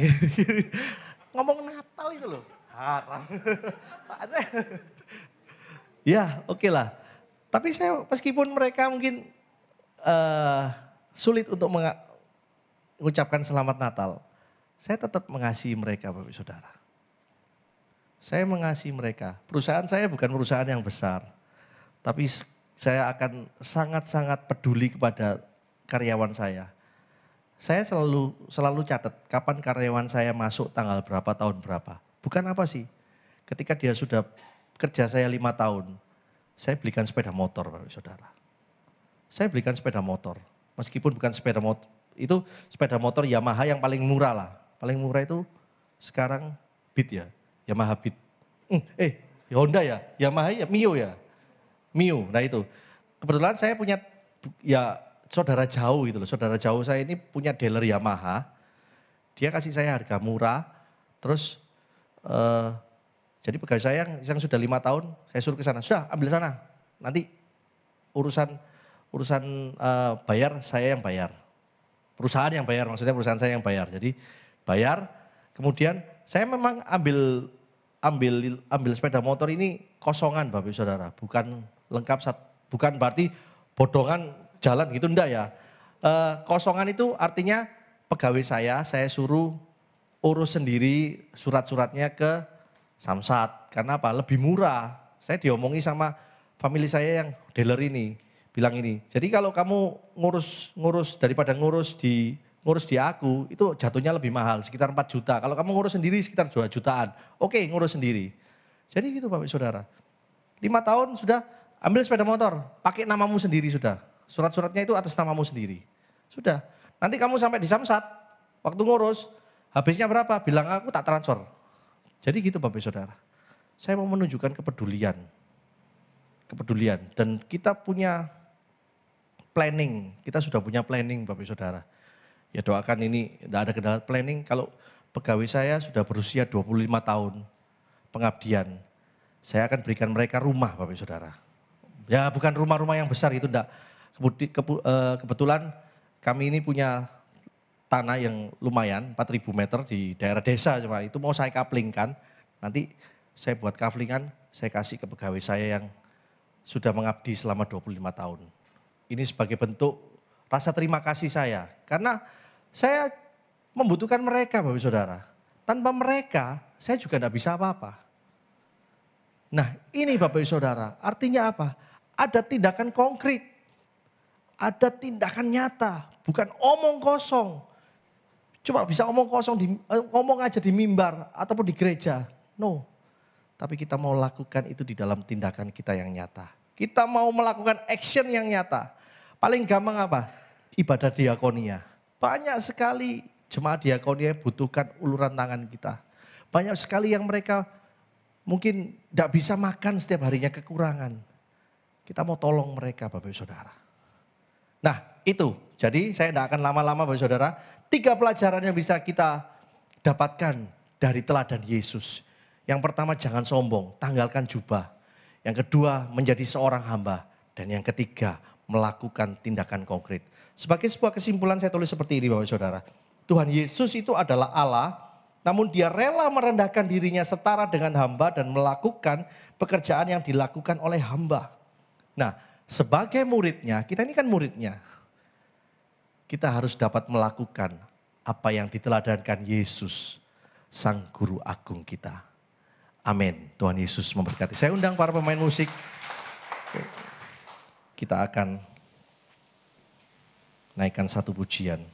Ngomong Natal itu loh, haram. Ya oke lah. Tapi saya meskipun mereka mungkin sulit untuk mengucapkan selamat Natal. Saya tetap mengasihi mereka Bapak Saudara. Saya mengasihi mereka. Perusahaan saya bukan perusahaan yang besar. Tapi saya akan sangat-sangat peduli kepada karyawan saya. Saya selalu catat kapan karyawan saya masuk tanggal berapa, tahun berapa. Bukan apa sih. Ketika dia sudah kerja saya 5 tahun, saya belikan sepeda motor Bapak Saudara. Saya belikan sepeda motor. Meskipun bukan sepeda motor, itu sepeda motor Yamaha yang paling murah lah. Paling murah itu sekarang Beat ya, Yamaha Beat. Honda ya, Yamaha ya, Mio ya. Mio, nah itu. Kebetulan saya punya ya saudara jauh gitu loh. Saudara jauh saya ini punya dealer Yamaha. Dia kasih saya harga murah, terus Jadi pegawai saya yang sudah 5 tahun, saya suruh ke sana. Sudah, ambil sana. Nanti urusan bayar, saya yang bayar. Perusahaan yang bayar, maksudnya perusahaan saya yang bayar. Jadi bayar, kemudian saya memang ambil sepeda motor ini kosongan Bapak Saudara. Bukan lengkap, bukan berarti bodongan jalan gitu, enggak ya. Kosongan itu artinya pegawai saya suruh urus sendiri surat-suratnya ke Samsat. Karena apa? Lebih murah. Saya diomongi sama family saya yang dealer ini. Bilang ini, jadi kalau kamu ngurus daripada ngurus di aku, itu jatuhnya lebih mahal, sekitar 4 juta. Kalau kamu ngurus sendiri sekitar 2 jutaan. Oke, ngurus sendiri. Jadi gitu Bapak Saudara. 5 tahun sudah ambil sepeda motor, pakai namamu sendiri sudah. Surat-suratnya itu atas namamu sendiri. Sudah. Nanti kamu sampai di Samsat, waktu ngurus, habisnya berapa? Bilang aku tak transfer. Jadi gitu Bapak Saudara. Saya mau menunjukkan kepedulian. Dan kita punya planning, kita sudah punya planning Bapak Saudara. Ya doakan ini, tidak ada kendala planning. Kalau pegawai saya sudah berusia 25 tahun pengabdian, saya akan berikan mereka rumah Bapak Saudara. Ya bukan rumah-rumah yang besar itu enggak. Kebetulan kami ini punya tanah yang lumayan, 4.000 meter di daerah desa. Cuma itu mau saya kaplingkan, nanti saya buat kaflingan, saya kasih ke pegawai saya yang sudah mengabdi selama 25 tahun. Ini sebagai bentuk rasa terima kasih saya. Karena saya membutuhkan mereka Bapak Saudara. Tanpa mereka saya juga tidak bisa apa-apa. Nah ini Bapak Saudara artinya apa? Ada tindakan konkret. Ada tindakan nyata. Bukan omong kosong. Cuma bisa omong kosong, ngomong aja di mimbar ataupun di gereja. No. Tapi kita mau lakukan itu di dalam tindakan kita yang nyata. Kita mau melakukan action yang nyata. Paling gampang apa? Ibadah diakonia. Banyak sekali jemaat diakonia butuhkan uluran tangan kita. Banyak sekali yang mereka mungkin tidak bisa makan setiap harinya, kekurangan. Kita mau tolong mereka Bapak Saudara. Nah itu, jadi saya tidak akan lama-lama Bapak Saudara. 3 pelajaran yang bisa kita dapatkan dari teladan Yesus. Yang pertama jangan sombong, tanggalkan jubah. Yang kedua menjadi seorang hamba. Dan yang ketiga melakukan tindakan konkret. Sebagai sebuah kesimpulan saya tulis seperti ini Bapak Saudara. Tuhan Yesus itu adalah Allah, namun dia rela merendahkan dirinya setara dengan hamba dan melakukan pekerjaan yang dilakukan oleh hamba. Nah sebagai muridnya, kita ini kan muridnya. Kita harus dapat melakukan apa yang diteladankan Yesus, Sang Guru Agung kita. Amin. Tuhan Yesus memberkati. Saya undang para pemain musik. Kita akan naikkan satu pujian.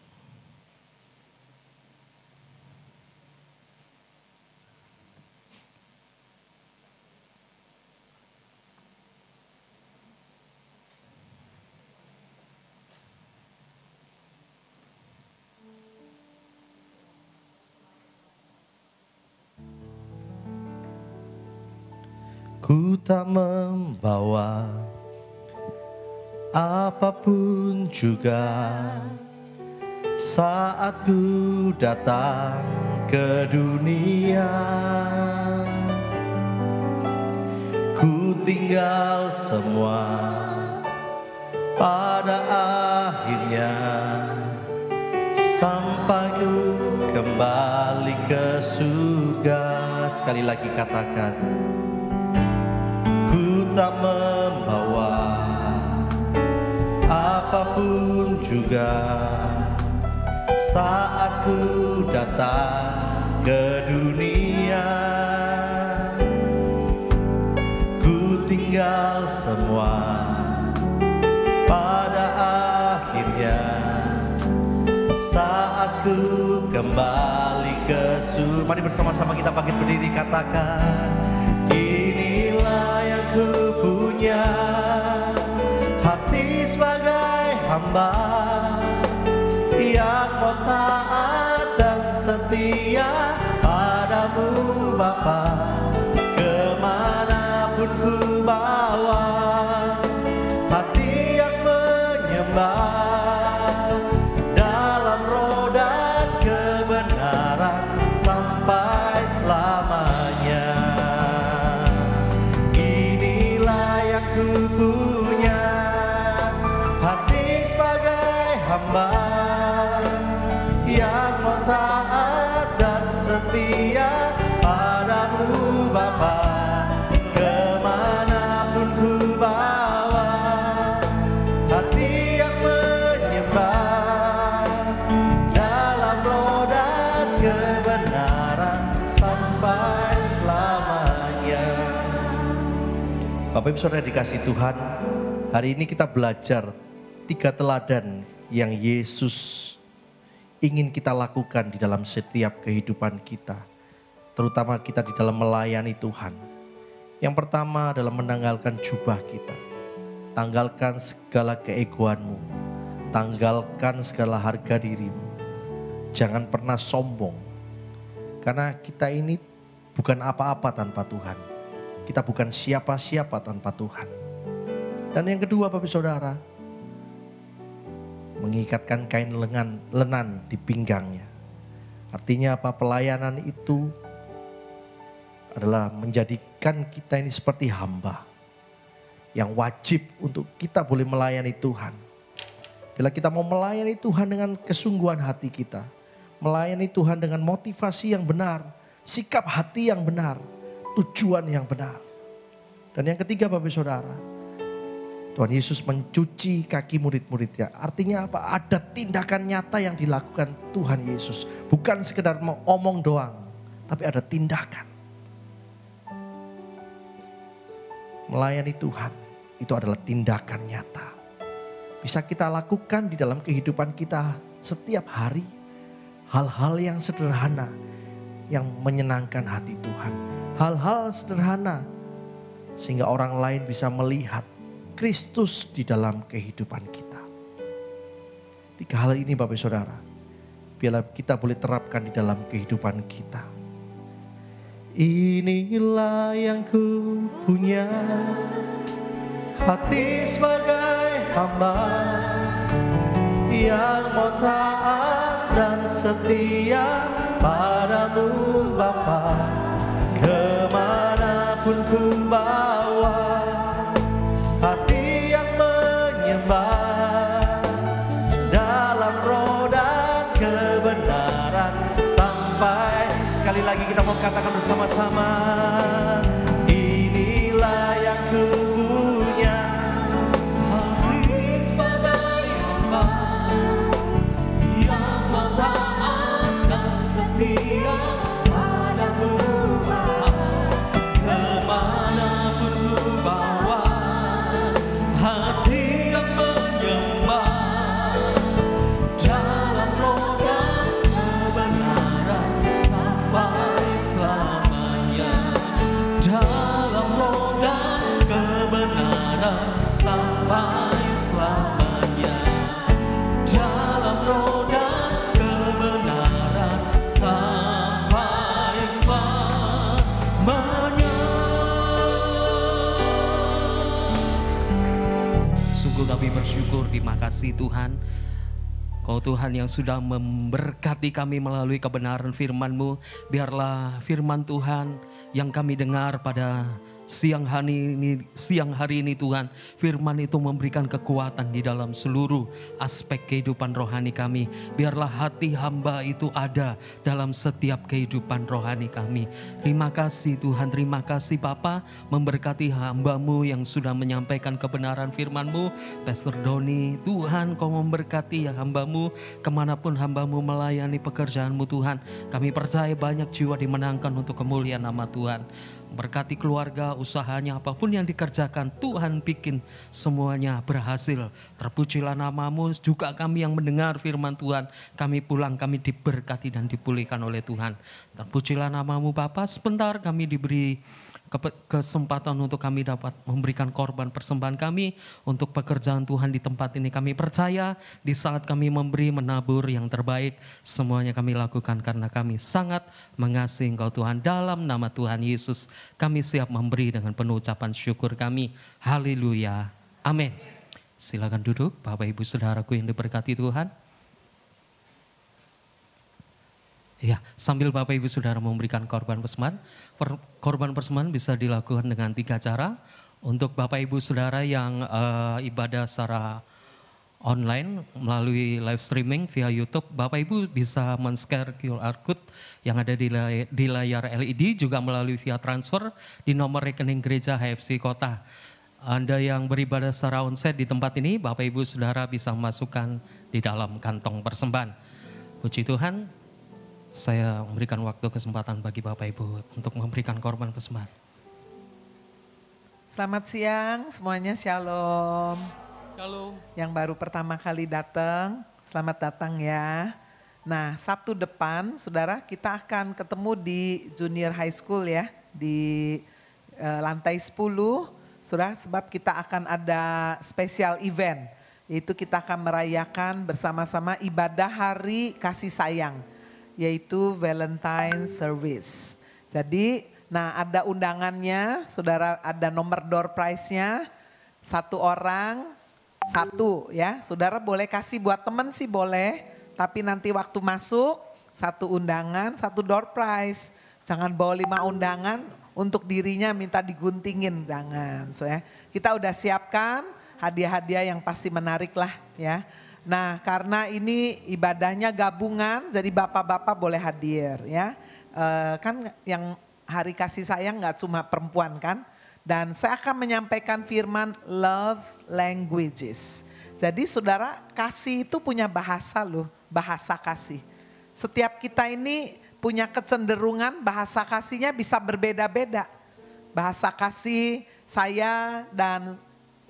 Ku tak membawa apapun juga saat ku datang ke dunia. Ku tinggal semua pada akhirnya sampai ku kembali ke surga. Sekali lagi katakan, ku tak membawa apapun juga saat ku datang ke dunia. Ku tinggal semua pada akhirnya saat ku kembali ke surga. Mari bersama-sama kita bangkit berdiri, katakan, inilah yang ku punya, hati sebagai hamba yang mau taat dan setia padamu Bapa. Kemanapun ku bawa hati yang menyembah dalam roh dan kebenaran sampai selamanya. taat dan setia padamu Bapa, kemanapun ku bawa hati yang menyembah, dalam roh dan kebenaran sampai selamanya. Bapak Ibu Saudara dikasih Tuhan, hari ini kita belajar 3 teladan yang Yesus ingin kita lakukan di dalam setiap kehidupan kita, terutama kita di dalam melayani Tuhan. Yang pertama adalah menanggalkan jubah kita. Tanggalkan segala keegoanmu, tanggalkan segala harga dirimu. Jangan pernah sombong, karena kita ini bukan apa-apa tanpa Tuhan. Kita bukan siapa-siapa tanpa Tuhan. Dan yang kedua Bapak Saudara, mengikatkan kain lenan di pinggangnya. Artinya apa? Pelayanan itu adalah menjadikan kita ini seperti hamba yang wajib untuk kita boleh melayani Tuhan. Bila kita mau melayani Tuhan dengan kesungguhan hati kita, melayani Tuhan dengan motivasi yang benar, sikap hati yang benar, tujuan yang benar. Dan yang ketiga Bapak Saudara, Tuhan Yesus mencuci kaki murid-muridnya. Artinya apa? Ada tindakan nyata yang dilakukan Tuhan Yesus. Bukan sekedar mau omong doang, tapi ada tindakan. Melayani Tuhan itu adalah tindakan nyata. Bisa kita lakukan di dalam kehidupan kita setiap hari. Hal-hal yang sederhana yang menyenangkan hati Tuhan. Hal-hal sederhana sehingga orang lain bisa melihat Kristus di dalam kehidupan kita. 3 hal ini Bapak Saudara, biarlah kita boleh terapkan di dalam kehidupan kita. Inilah yang ku punya, hati sebagai hamba yang mau taat dan setia padamu Bapa, kemanapun ku bawa hati yang menyembah, dalam roh dan kebenaran sampai. Sekali lagi kita mau katakan bersama-sama, inilah yang ku punya, hati sebagai hamba yang mau taat dan setia padamu Bapa, kemanapun ku bawa hati yang menyembah, dalam roh dan kebenaran sampai selamanya, dalam roh dan kebenaran sampai selamanya, dalam roh dan kebenaran sampai selamanya. Sungguh kami bersyukur, terima kasih Tuhan. Kau Tuhan yang sudah memberkati kami melalui kebenaran firman-Mu. Biarlah firman Tuhan yang kami dengar pada siang hari ini Tuhan, firman itu memberikan kekuatan di dalam seluruh aspek kehidupan rohani kami. Biarlah hati hamba itu ada dalam setiap kehidupan rohani kami. Terima kasih Tuhan, terima kasih Bapa, memberkati hamba-Mu yang sudah menyampaikan kebenaran firman-Mu. Pastor Doni, Tuhan Kau memberkati hamba-Mu kemanapun hamba-Mu melayani pekerjaan-Mu Tuhan. Kami percaya banyak jiwa dimenangkan untuk kemuliaan nama Tuhan. Berkati keluarga, usahanya, apapun yang dikerjakan, Tuhan bikin semuanya berhasil. Terpujilah nama-Mu, juga kami yang mendengar firman Tuhan, kami pulang, kami diberkati dan dipulihkan oleh Tuhan. Terpujilah nama-Mu Bapa, sebentar kami diberi kesempatan untuk kami dapat memberikan korban persembahan kami untuk pekerjaan Tuhan di tempat ini. Kami percaya di saat kami memberi menabur yang terbaik, semuanya kami lakukan karena kami sangat mengasihi Engkau Tuhan. Dalam nama Tuhan Yesus kami siap memberi dengan penuh ucapan syukur kami. Haleluya. Amin. Silakan duduk Bapak Ibu Saudaraku yang diberkati Tuhan. Ya, sambil Bapak Ibu Saudara memberikan korban persembahan. Korban persembahan bisa dilakukan dengan 3 cara. Untuk Bapak Ibu Saudara yang ibadah secara online melalui live streaming via YouTube, Bapak Ibu bisa men-share QR code yang ada di layar LED, juga melalui via transfer di nomor rekening gereja HFC Kota. Anda yang beribadah secara onsite di tempat ini, Bapak Ibu Saudara bisa masukkan di dalam kantong persembahan. Puji Tuhan, saya memberikan waktu kesempatan bagi Bapak Ibu untuk memberikan korban persembahan. Selamat siang semuanya, shalom. Shalom. Yang baru pertama kali datang, selamat datang ya. Nah, Sabtu depan, saudara, kita akan ketemu di Junior High School ya, di lantai 10, saudara, sebab kita akan ada special event, yaitu kita akan merayakan bersama-sama ibadah Hari Kasih Sayang, yaitu Valentine Service. Jadi, nah ada undangannya, saudara, ada nomor door prize-nya, 1 orang, 1 ya, saudara boleh kasih buat teman sih boleh, tapi nanti waktu masuk 1 undangan, 1 door prize. Jangan bawa 5 undangan untuk dirinya minta diguntingin, jangan. So, ya. Kita udah siapkan hadiah-hadiah yang pasti menarik lah ya. Nah karena ini ibadahnya gabungan, jadi bapak-bapak boleh hadir ya. Kan yang Hari Kasih Sayang gak cuma perempuan kan. Dan saya akan menyampaikan firman love languages. Jadi saudara, kasih itu punya bahasa loh, bahasa kasih. Setiap kita ini punya kecenderungan bahasa kasihnya bisa berbeda-beda. Bahasa kasih saya dan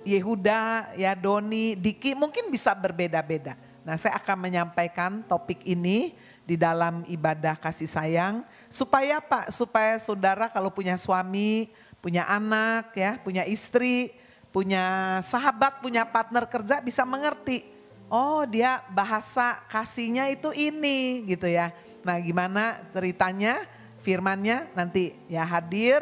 Yehuda, ya Doni, Diki mungkin bisa berbeda-beda. Nah saya akan menyampaikan topik ini di dalam ibadah kasih sayang. Supaya apa? Supaya saudara kalau punya suami, punya anak ya, punya istri, punya sahabat, punya partner kerja bisa mengerti. Oh dia bahasa kasihnya itu ini gitu ya. Nah gimana ceritanya, firmannya nanti ya hadir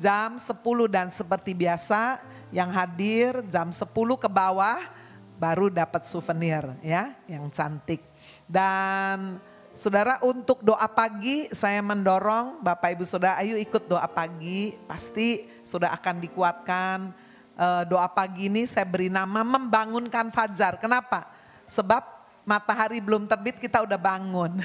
jam 10 dan seperti biasa yang hadir jam 10 ke bawah baru dapat souvenir ya yang cantik. Dan saudara untuk doa pagi saya mendorong Bapak Ibu Saudara ayo ikut doa pagi, pasti sudah akan dikuatkan. Doa pagi ini saya beri nama membangunkan fajar. Kenapa? Sebab matahari belum terbit kita udah bangun.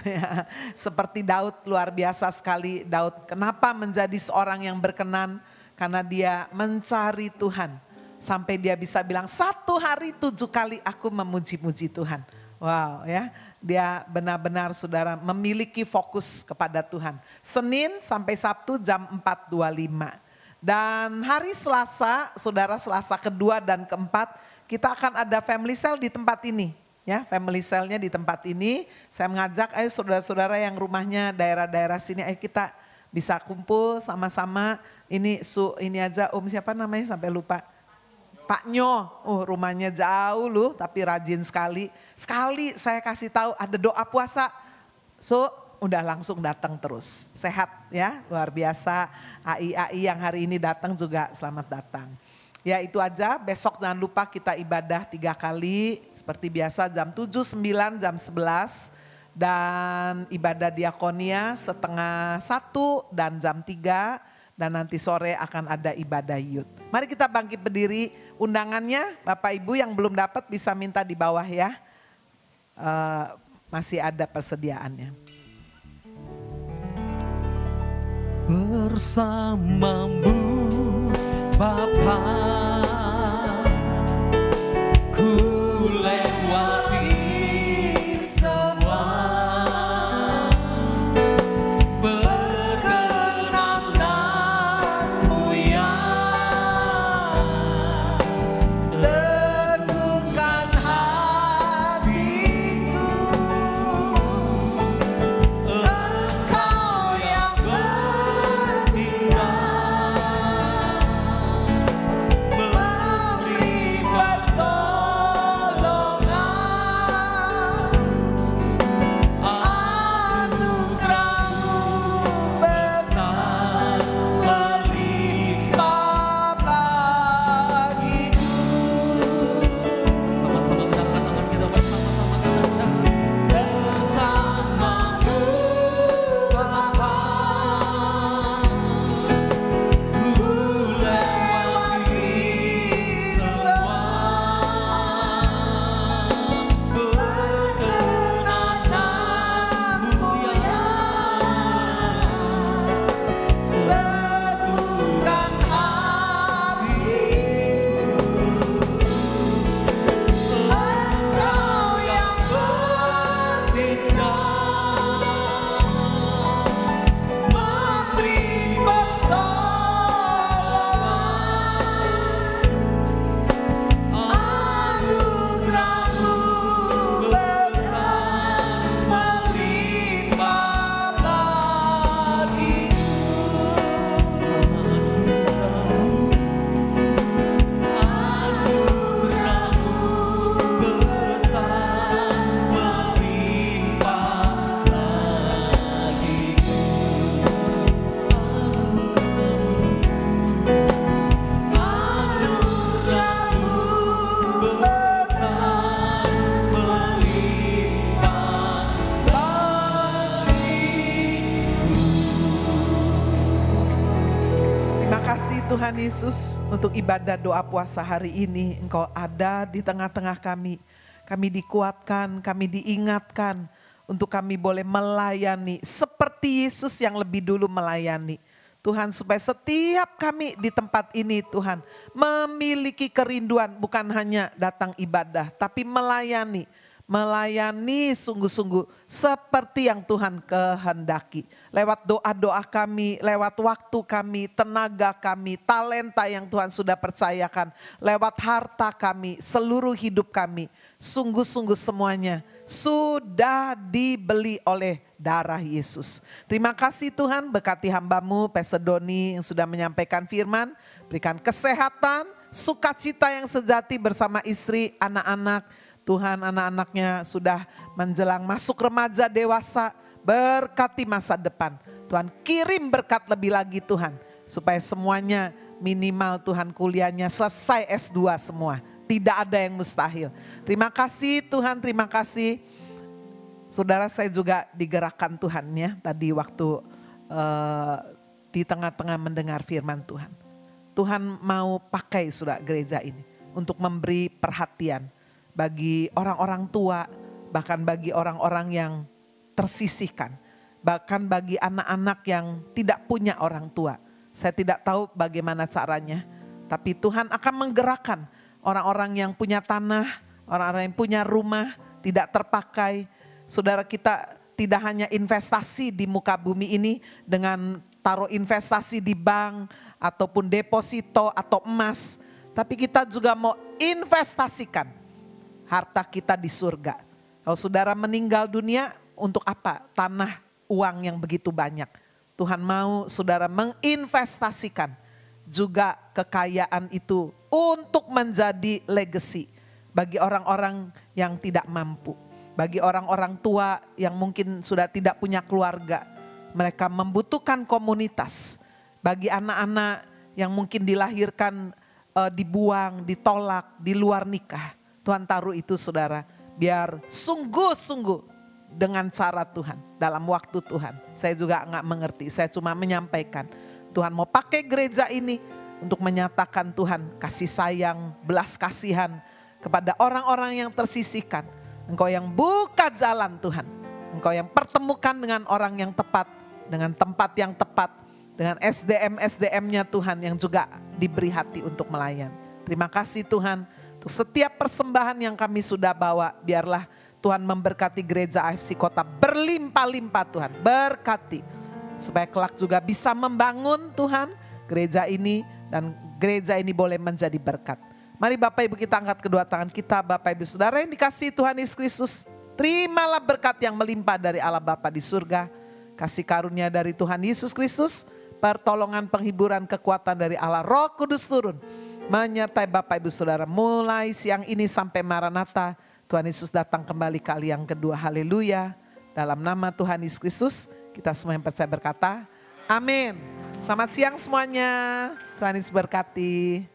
Seperti Daud luar biasa sekali Daud. Kenapa menjadi seorang yang berkenan? Karena dia mencari Tuhan. Sampai dia bisa bilang 1 hari 7 kali aku memuji-muji Tuhan. Wow ya. Dia benar-benar saudara memiliki fokus kepada Tuhan. Senin sampai Sabtu jam 4.25. Dan hari Selasa, saudara Selasa kedua dan keempat, kita akan ada family cell di tempat ini. Ya, family cell-nya di tempat ini. Saya mengajak ayo saudara-saudara yang rumahnya daerah-daerah sini, ayo kita bisa kumpul sama-sama. Ini aja siapa namanya sampai lupa. Pak Nyo, rumahnya jauh loh tapi rajin sekali. Sekali saya kasih tahu ada doa puasa, udah langsung datang terus. Sehat ya, luar biasa. AI yang hari ini datang juga selamat datang. Ya itu aja, besok jangan lupa kita ibadah 3 kali. Seperti biasa jam 7, 9, jam 11. Dan ibadah diakonia 12:30 dan jam 3. Dan nanti sore akan ada ibadah youth. Mari kita bangkit berdiri, undangannya Bapak Ibu yang belum dapat bisa minta di bawah ya. Masih ada persediaannya. Bersamamu Bapa, ku lewati semua. Tuhan Yesus, untuk ibadah doa puasa hari ini Engkau ada di tengah-tengah kami. Kami dikuatkan, kami diingatkan untuk kami boleh melayani seperti Yesus yang lebih dulu melayani. Tuhan, supaya setiap kami di tempat ini Tuhan memiliki kerinduan, bukan hanya datang ibadah tapi melayani. Melayani sungguh-sungguh seperti yang Tuhan kehendaki. Lewat doa-doa kami, lewat waktu kami, tenaga kami, talenta yang Tuhan sudah percayakan. Lewat harta kami, seluruh hidup kami. Sungguh-sungguh semuanya sudah dibeli oleh darah Yesus. Terima kasih Tuhan, berkati hamba-Mu Pastor Doni yang sudah menyampaikan firman. Berikan kesehatan, sukacita yang sejati bersama istri, anak-anak. Tuhan, anak-anaknya sudah menjelang masuk remaja dewasa, berkati masa depan. Tuhan, kirim berkat lebih lagi Tuhan, supaya semuanya minimal Tuhan kuliahnya selesai S2 semua. Tidak ada yang mustahil. Terima kasih Tuhan, terima kasih. Saudara, saya juga digerakkan Tuhan ya, tadi waktu di tengah-tengah mendengar firman Tuhan. Tuhan mau pakai saudara gereja ini untuk memberi perhatian bagi orang-orang tua, bahkan bagi orang-orang yang tersisihkan, bahkan bagi anak-anak yang tidak punya orang tua. Saya tidak tahu bagaimana caranya, tapi Tuhan akan menggerakkan orang-orang yang punya tanah, orang-orang yang punya rumah tidak terpakai. Saudara, kita tidak hanya investasi di muka bumi ini dengan taruh investasi di bank ataupun deposito atau emas, tapi kita juga mau investasikan harta kita di surga. Kalau saudara meninggal dunia, untuk apa tanah uang yang begitu banyak? Tuhan mau saudara menginvestasikan juga kekayaan itu untuk menjadi legacy bagi orang-orang yang tidak mampu. Bagi orang-orang tua yang mungkin sudah tidak punya keluarga, mereka membutuhkan komunitas. Bagi anak-anak yang mungkin dilahirkan, dibuang, ditolak, di luar nikah. Tuhan taruh itu saudara, biar sungguh-sungguh dengan cara Tuhan, dalam waktu Tuhan. Saya juga enggak mengerti, saya cuma menyampaikan. Tuhan mau pakai gereja ini untuk menyatakan Tuhan kasih sayang, belas kasihan kepada orang-orang yang tersisihkan. Engkau yang buka jalan Tuhan, Engkau yang pertemukan dengan orang yang tepat, dengan tempat yang tepat, dengan SDM-SDM-nya Tuhan yang juga diberi hati untuk melayani. Terima kasih Tuhan. Untuk setiap persembahan yang kami sudah bawa, biarlah Tuhan memberkati gereja AFC Kota berlimpah-limpah Tuhan. Berkati. Supaya kelak juga bisa membangun Tuhan gereja ini, dan gereja ini boleh menjadi berkat. Mari Bapak Ibu kita angkat kedua tangan kita. Bapak Ibu Saudara yang dikasihi Tuhan Yesus Kristus, terimalah berkat yang melimpah dari Allah Bapa di surga. Kasih karunia dari Tuhan Yesus Kristus, pertolongan, penghiburan, kekuatan dari Allah Roh Kudus turun menyertai Bapak Ibu Saudara mulai siang ini sampai Maranatha. Tuhan Yesus datang kembali kali yang kedua. Haleluya. Dalam nama Tuhan Yesus Kristus kita semua yang percaya berkata amin. Selamat siang semuanya. Tuhan Yesus berkati.